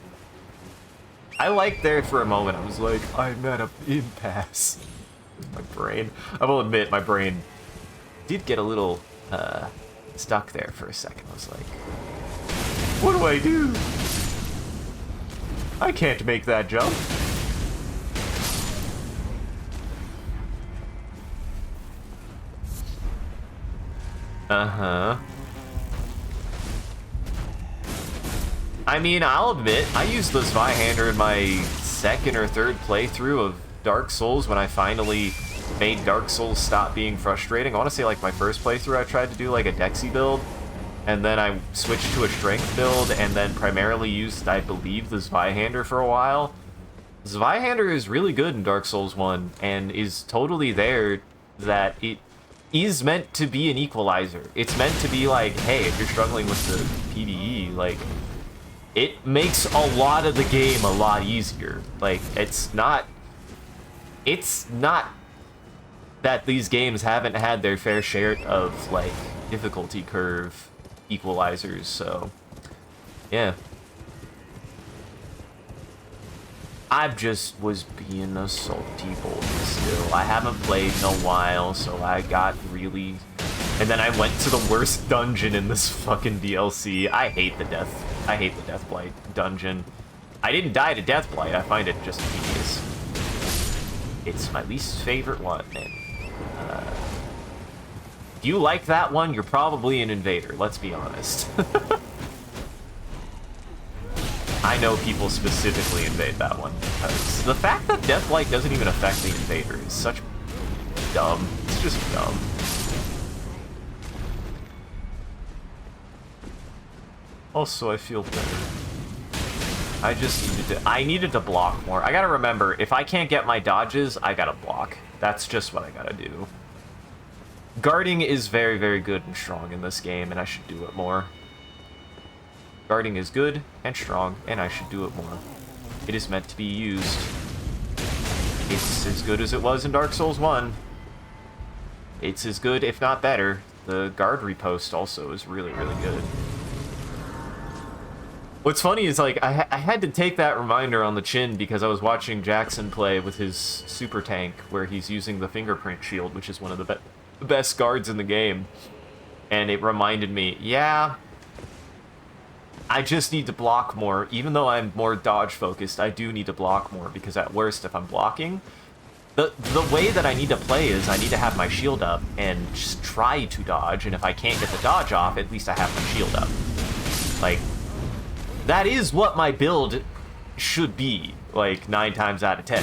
I liked there for a moment, I was like, I'm at an impasse. My brain. I will admit, my brain did get a little stuck there for a second. I was like, what do I do? I can't make that jump. Uh-huh. I mean, I'll admit, I used the Zweihander in my second or third playthrough of Dark Souls when I finally made Dark Souls stop being frustrating. I want to say, like, my first playthrough I tried to do, like, a Dexy build, and then I switched to a Strength build, and then primarily used, I believe, the Zweihander for a while. Zweihander is really good in Dark Souls 1, and is totally there that it is meant to be an equalizer. It's meant to be like, hey, if you're struggling with the PvE, like, it makes a lot of the game a lot easier. Like, it's not that these games haven't had their fair share of, like, difficulty curve equalizers, so, yeah. I just was being a salty boy still. I haven't played in a while, so I got really... And then I went to the worst dungeon in this fucking DLC. I hate the Deathblight dungeon. I didn't die to Deathblight, I find it just tedious. It's my least favorite one, and if you like that one, you're probably an invader, let's be honest. I know people specifically invade that one, because the fact that Deathblight doesn't even affect the invader is such dumb. It's just dumb. Also, I feel better. I needed to block more. I gotta remember, if I can't get my dodges, I gotta block. That's just what I gotta do. Guarding is very, very good and strong in this game, and I should do it more. Guarding is good and strong, and I should do it more. It is meant to be used. It's as good as it was in Dark Souls 1. It's as good, if not better. The guard repost also is really, really good. What's funny is, like, I had to take that reminder on the chin because I was watching Jackson play with his super tank, where he's using the fingerprint shield, which is one of the best guards in the game. And it reminded me, yeah, I just need to block more. Even though I'm more dodge focused, I do need to block more, because at worst, if I'm blocking, the way that I need to play is I need to have my shield up and just try to dodge, and if I can't get the dodge off, at least I have my shield up. Like, that is what my build should be, like, 9 times out of 10.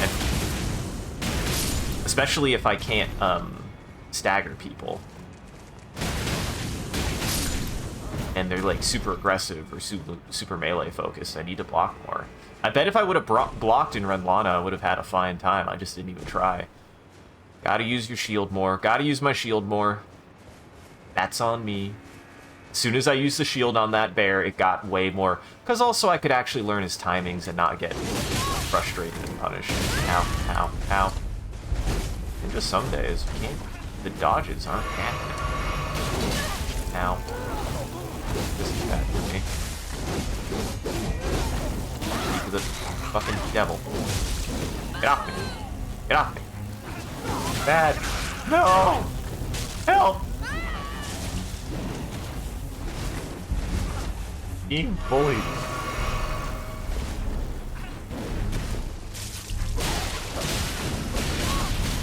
Especially if I can't, stagger people. And they're, like, super aggressive or super melee focused. I need to block more. I bet if I would have blocked in Renlana, I would have had a fine time. I just didn't even try. Gotta use your shield more. Gotta use my shield more. That's on me. As soon as I used the shield on that bear, it got way more. Because also I could actually learn his timings and not get frustrated and punished. Ow, ow, ow. And just some days, the dodges aren't happening. Ow. This is bad for me. Speak of the fucking devil. Get off me. Get off me. Bad. No! Help! Being bullied.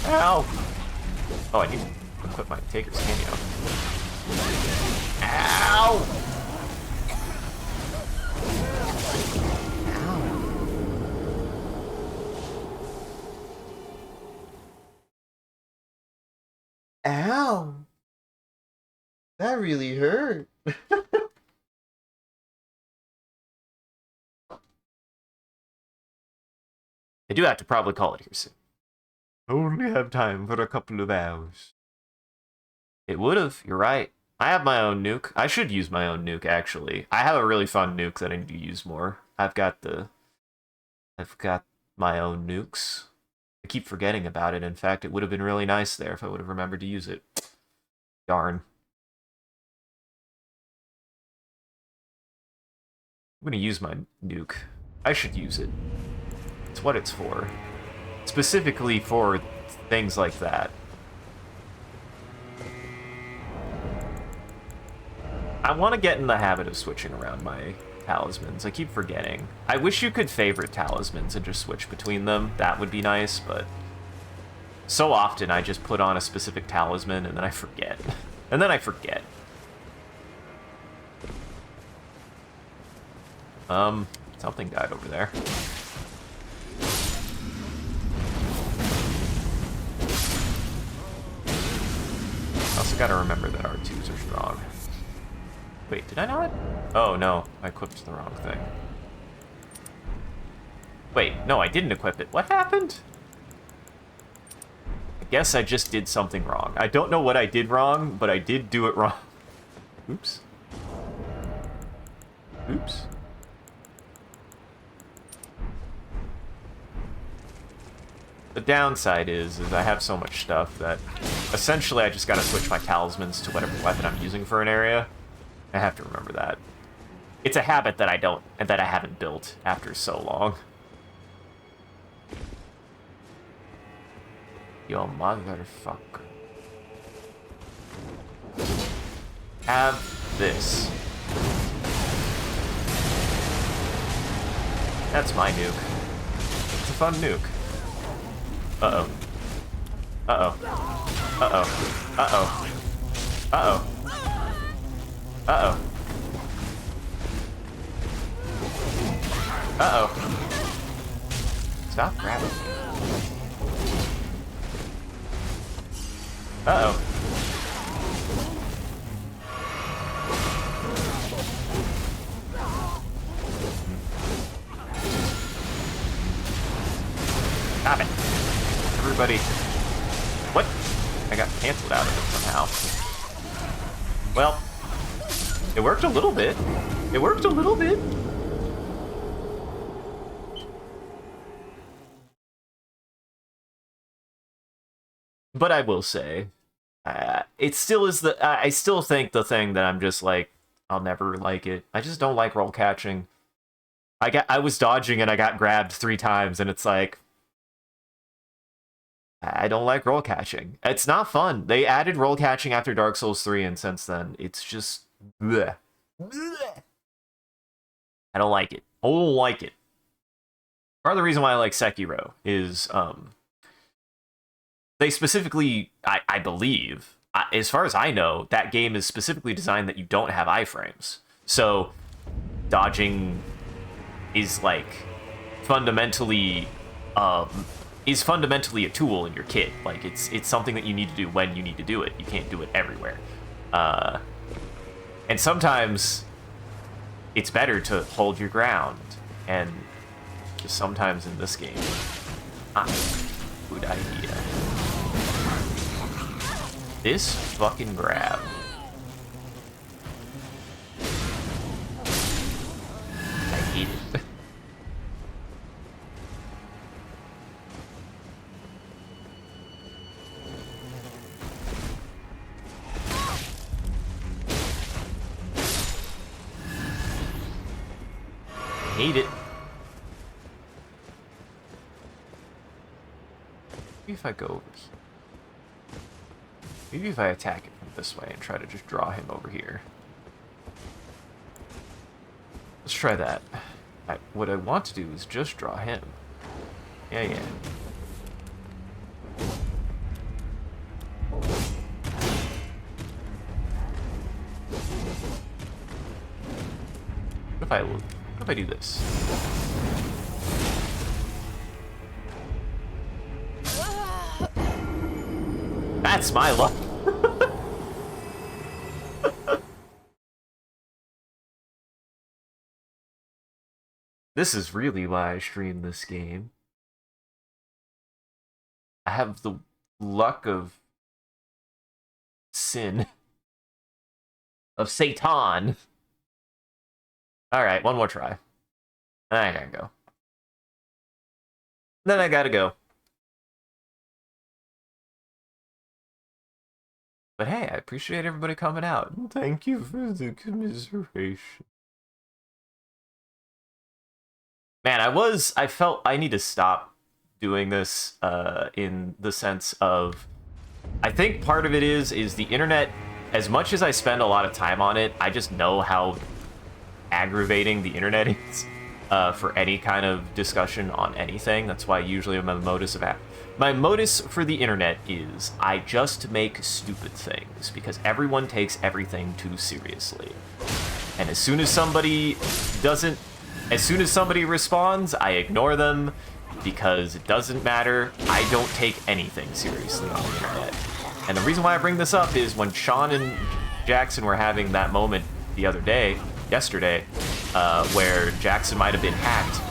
Ow! Oh, I need to equip my Taker's Cameo. Ow! Ow! That really hurt. I do have to probably call it here soon. I only have time for a couple of hours. It would have, you're right. I have my own nuke. I should use my own nuke, actually. I have a really fun nuke that I need to use more. I've got my own nukes. I keep forgetting about it. In fact, it would have been really nice there if I would have remembered to use it. Darn. I'm gonna use my nuke. I should use it. It's what it's for. Specifically for things like that. I want to get in the habit of switching around my talismans. I keep forgetting. I wish you could favorite talismans and just switch between them. That would be nice, but so often I just put on a specific talisman and then I forget. And then I forget. Something died over there. I also gotta remember that R2s are strong. Wait, did I not? Oh, no. I equipped the wrong thing. Wait, no, I didn't equip it. What happened? I guess I just did something wrong. I don't know what I did wrong, but I did do it wrong. Oops. Oops. The downside is I have so much stuff that essentially I just gotta switch my talismans to whatever weapon I'm using for an area. I have to remember that. It's a habit that I haven't built after so long. Yo, motherfucker. Have this. That's my nuke. It's a fun nuke. Uh-oh. Uh-oh. Uh-oh. Uh-oh. Uh-oh. Uh-oh. Uh-oh. Stop grabbing me. Uh-oh. Stop it. Everybody. What? I got canceled out of it somehow. Well, it worked a little bit. It worked a little bit. But I will say, it still is I still think the thing that I'm just like, I'll never like it. I just don't like roll catching. I was dodging and I got grabbed 3 times, and it's like, I don't like roll catching. It's not fun. They added roll catching after Dark Souls 3, and since then, it's just bleh. Bleh. I don't like it. I don't like it. Part of the reason why I like Sekiro is they specifically, I believe, as far as I know, that game is specifically designed that you don't have iframes. So dodging is like fundamentally a tool in your kit. Like it's something that you need to do when you need to do it. You can't do it everywhere. And sometimes it's better to hold your ground. And just sometimes in this game, good idea. This fucking grab. I hate it. Hate it. Maybe if I go over here. Maybe if I attack it from this way and try to just draw him over here. Let's try that. What I want to do is just draw him. Yeah. What if I do this? That's my luck. This is really why I stream this game. I have the luck of sin. Of Satan. Alright, one more try. I gotta go. Then I gotta go. But hey, I appreciate everybody coming out. Thank you for the commiseration. Man, I felt I need to stop doing this in the sense of, I think part of it is the internet, as much as I spend a lot of time on it, I just know how aggravating the internet is for any kind of discussion on anything. That's why usually my modus for the internet is I just make stupid things because everyone takes everything too seriously. And as soon as somebody responds, I ignore them because it doesn't matter. I don't take anything seriously on the internet. And the reason why I bring this up is when Sean and Jackson were having that moment the other day, yesterday, where Jackson might have been hacked,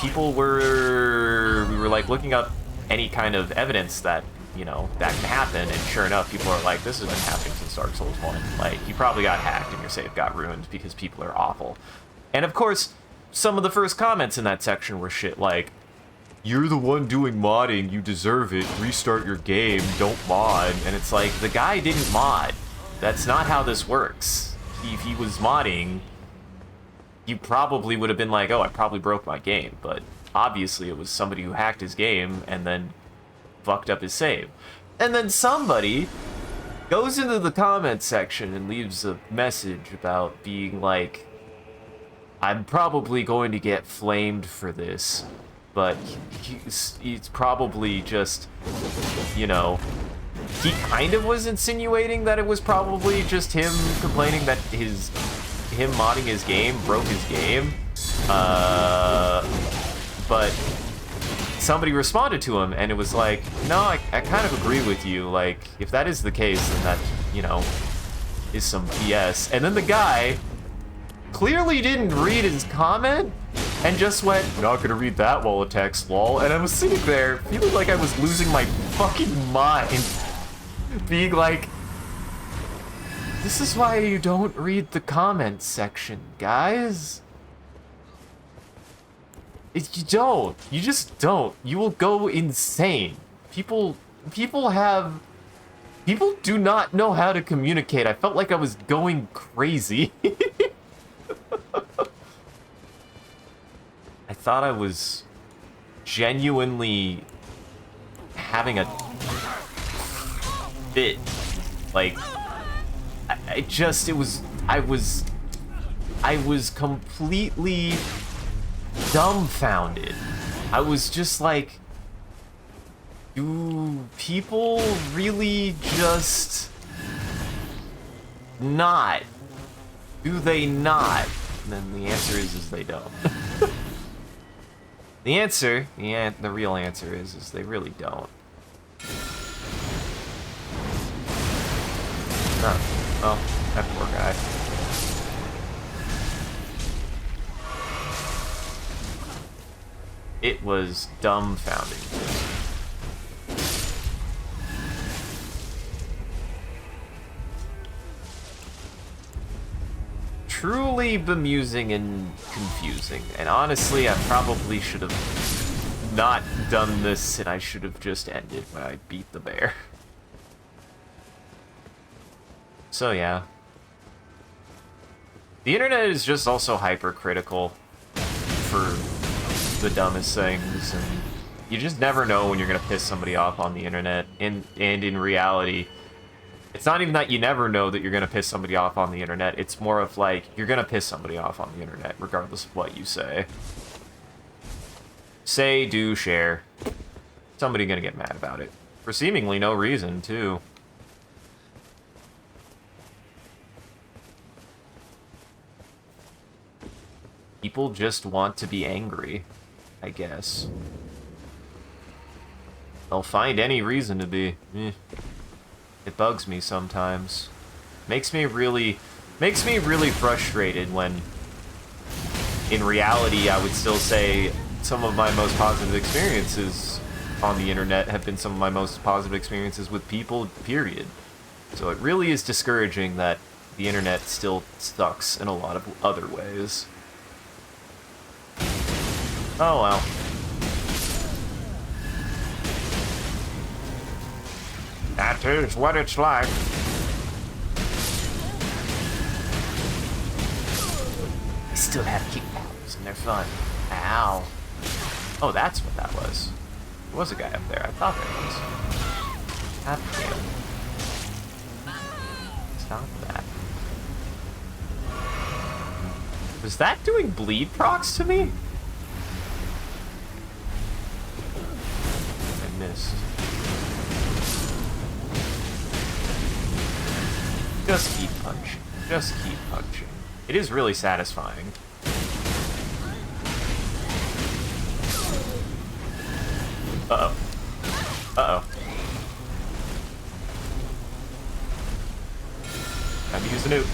we were like looking up any kind of evidence that, you know, that can happen, and sure enough, people are like, this has been happening since Dark Souls 1. Like, you probably got hacked and your save got ruined because people are awful. And of course, some of the first comments in that section were shit like, you're the one doing modding, you deserve it, restart your game, don't mod. And it's like, the guy didn't mod. That's not how this works. If he was modding, you probably would have been like, oh, I probably broke my game. But obviously it was somebody who hacked his game and then fucked up his save. And then somebody goes into the comments section and leaves a message about being like, I'm probably going to get flamed for this, but he's probably just, you know, he kind of was insinuating that it was probably just him complaining that him modding his game broke his game, but somebody responded to him, and it was like, no, I kind of agree with you, like, if that is the case, then that, you know, is some BS. And then the guy clearly didn't read his comment, and just went, not gonna read that wall of text, lol. And I was sitting there feeling like I was losing my fucking mind, being like, this is why you don't read the comments section, guys. You don't. You just don't. You will go insane. People do not know how to communicate. I felt like I was going crazy. I thought I was genuinely having a fit. Like, I was completely dumbfounded. I was just like, do people really just not? Do they not? And then the answer is they don't. The real answer is they really don't. Oh, well, that poor guy. It was dumbfounding. Truly bemusing and confusing. And honestly, I probably should have not done this, and I should have just ended when I beat the bear. So yeah. The internet is just also hypercritical for the dumbest things, and you just never know when you're gonna piss somebody off on the internet. And in reality, it's not even that you never know that you're gonna piss somebody off on the internet. It's more of like, you're gonna piss somebody off on the internet, regardless of what you say. Say, do, share. Somebody gonna get mad about it. For seemingly no reason, too. people just want to be angry, I guess. They'll find any reason to be. It bugs me sometimes. Makes me really frustrated when, in reality, I would still say some of my most positive experiences on the internet have been some of my most positive experiences with people, period. So it really is discouraging that the internet still sucks in a lot of other ways. Oh well. That is what it's like. I still have kickbacks and they're fun. Ow. Oh, that's what that was. There was a guy up there. I thought there was. God damn. Stop that. Was that doing bleed procs to me? I missed. Just keep punching. Just keep punching. It is really satisfying. Uh-oh. Uh-oh. Time to use the nuke.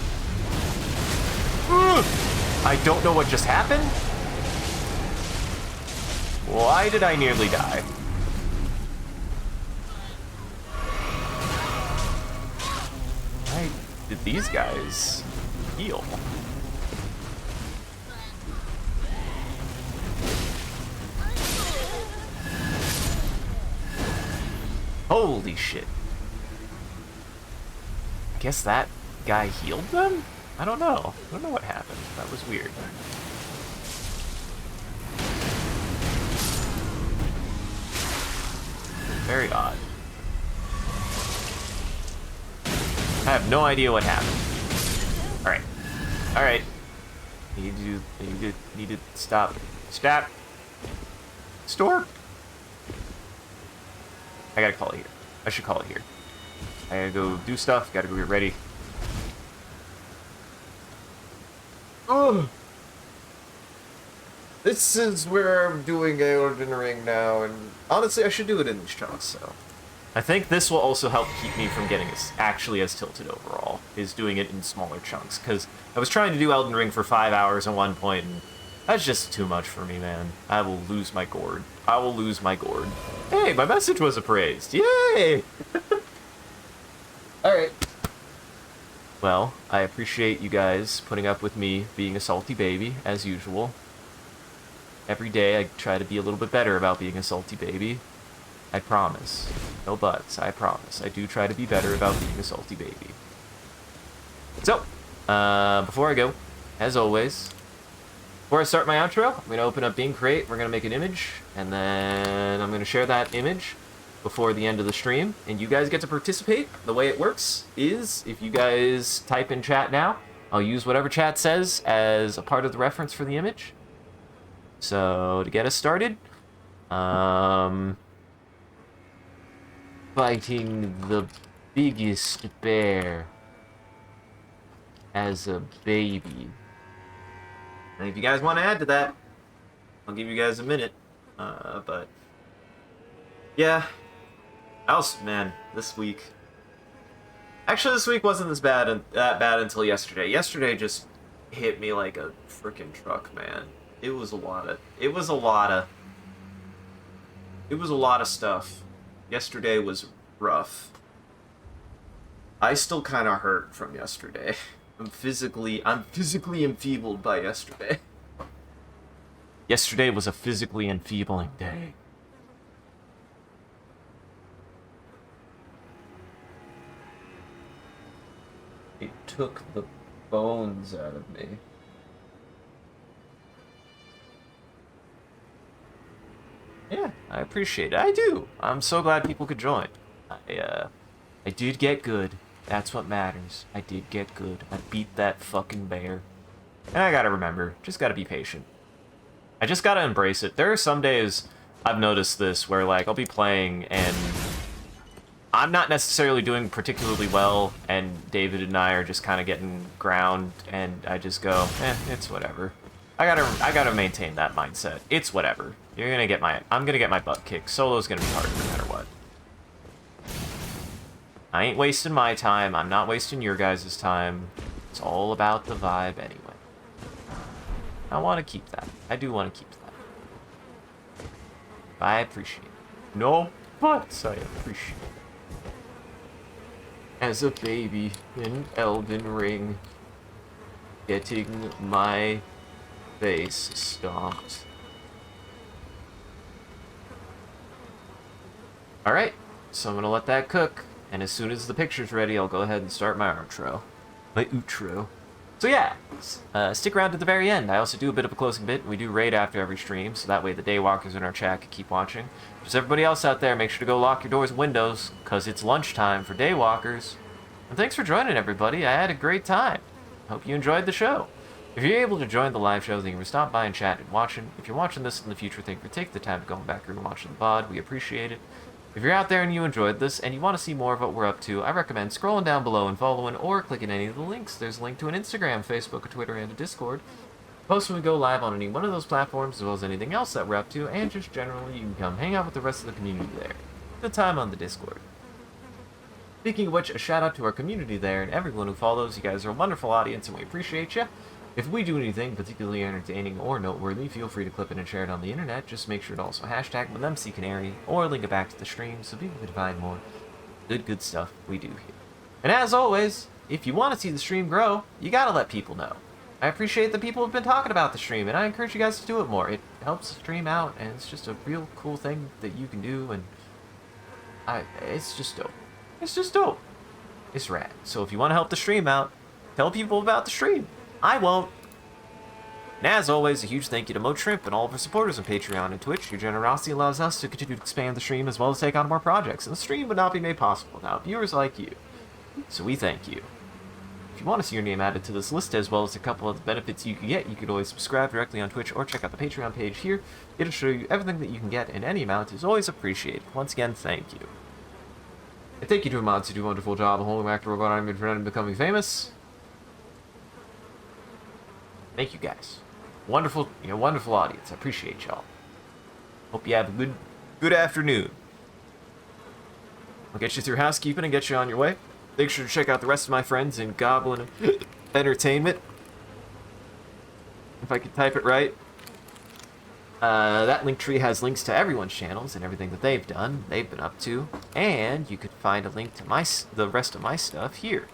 I don't know what just happened. Why did I nearly die? Why did these guys heal? Holy shit. I guess that guy healed them? I don't know. I don't know what happened. That was weird. Very odd. I have no idea what happened. Alright. Alright. Need to stop. Stop! Store! I gotta call it here. I should call it here. I gotta go do stuff, gotta go get ready. Oh! This is where I'm doing Elden Ring now, and honestly, I should do it in these chunks, so. I think this will also help keep me from getting actually as tilted overall, is doing it in smaller chunks, because I was trying to do Elden Ring for 5 hours at one point, and that's just too much for me, man. I will lose my gourd. I will lose my gourd. Hey, my message was appraised. Yay! Alright. Well, I appreciate you guys putting up with me being a salty baby, as usual. Every day I try to be a little bit better about being a salty baby. I promise. No buts, I promise. I do try to be better about being a salty baby. So, before I go, as always, before I start my outro, I'm going to open up Bing Crate, we're going to make an image, and then I'm going to share that image before the end of the stream, and you guys get to participate. The way it works is, if you guys type in chat now, I'll use whatever chat says as a part of the reference for the image. So, to get us started, fighting the biggest bear as a baby. And if you guys want to add to that, I'll give you guys a minute. But yeah, man, this week. Actually, this week wasn't that bad until yesterday. Yesterday just hit me like a freaking truck, man. It was a lot of stuff. Yesterday was rough. I still kind of hurt from yesterday. I'm physically enfeebled by yesterday. Yesterday was a physically enfeebling day. It took the bones out of me. Yeah, I appreciate it. I do. I'm so glad people could join. I did get good. That's what matters. I did get good. I beat that fucking bear. And I gotta remember, just gotta be patient. I just gotta embrace it. There are some days I've noticed this where, like, I'll be playing and I'm not necessarily doing particularly well, and David and I are just kind of getting ground, and I just go, it's whatever. I gotta maintain that mindset. It's whatever. I'm gonna get my butt kicked. Solo's gonna be hard no matter what. I ain't wasting my time. I'm not wasting your guys' time. It's all about the vibe anyway. I want to keep that. I do want to keep that. I appreciate it. No buts, I appreciate it. As a baby in Elden Ring, getting my face stomped. Alright, so I'm gonna let that cook, and as soon as the picture's ready, I'll go ahead and start my outro. My outro. So yeah, stick around to the very end. I also do a bit of a closing bit. We do raid after every stream, so that way the daywalkers in our chat can keep watching. Just everybody else out there, make sure to go lock your doors and windows, because it's lunchtime for daywalkers. And thanks for joining, everybody. I had a great time. Hope you enjoyed the show. If you're able to join the live show, then you can stop by and chat and watching. If you're watching this in the future, thank you for taking the time to go back and watching the VOD. We appreciate it. If you're out there and you enjoyed this, and you want to see more of what we're up to, I recommend scrolling down below and following or clicking any of the links. There's a link to an Instagram, Facebook, a Twitter, and a Discord. Post when we go live on any one of those platforms, as well as anything else that we're up to, and just generally, you can come hang out with the rest of the community there. Good time on the Discord. Speaking of which, a shout out to our community there and everyone who follows. You guys are a wonderful audience, and we appreciate you. If we do anything particularly entertaining or noteworthy, feel free to clip it and share it on the internet. Just make sure to also hashtag with MCCanary or link it back to the stream so people can find more good stuff we do here. And as always, if you want to see the stream grow, you gotta let people know. I appreciate that people have been talking about the stream, and I encourage you guys to do it more. It helps the stream out, and it's just a real cool thing that you can do, and it's just dope. It's just dope. It's rad. So if you want to help the stream out, tell people about the stream. I won't. And as always, a huge thank you to Mo Shrimp and all of our supporters on Patreon and Twitch. Your generosity allows us to continue to expand the stream as well as take on more projects, and the stream would not be made possible without viewers like you. So we thank you. If you want to see your name added to this list, as well as a couple of the benefits you can get, you could always subscribe directly on Twitch or check out the Patreon page here. It'll show you everything that you can get, and any amount is always appreciated. Once again, thank you. And thank you to mods who do a wonderful job of holding back to regard on and becoming famous. Thank you guys. Wonderful, wonderful audience. I appreciate y'all. Hope you have a good afternoon. I'll get you through housekeeping and get you on your way. Make sure to check out the rest of my friends in Goblin Entertainment. If I can type it right. That link tree has links to everyone's channels and everything that they've done, they've been up to. And you could find a link to the rest of my stuff here.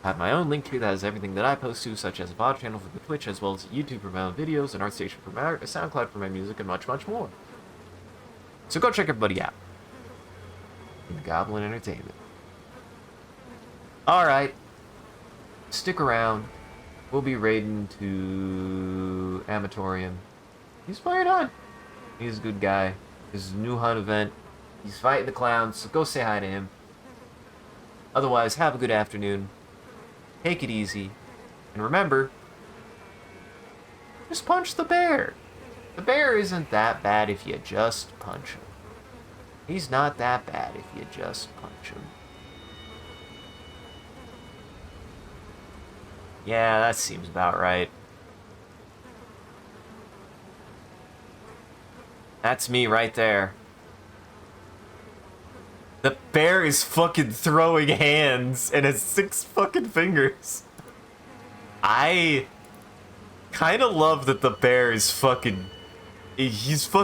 I have my own link tree that has everything that I post to, such as a VOD channel for the Twitch, as well as YouTube for my own videos, an ArtStation for my art, a SoundCloud for my music, and much, much more. So go check everybody out. In Goblin Entertainment. Alright. Stick around. We'll be raiding to Amatorium. He's playing on. He's a good guy. This is a new hunt event. He's fighting the clowns, so go say hi to him. Otherwise, have a good afternoon. Take it easy. And remember, just punch the bear. The bear isn't that bad if you just punch him. He's not that bad if you just punch him. Yeah, that seems about right. That's me right there. The bear is fucking throwing hands and has 6 fucking fingers. I kind of love that the bear is fucking... He's fucking...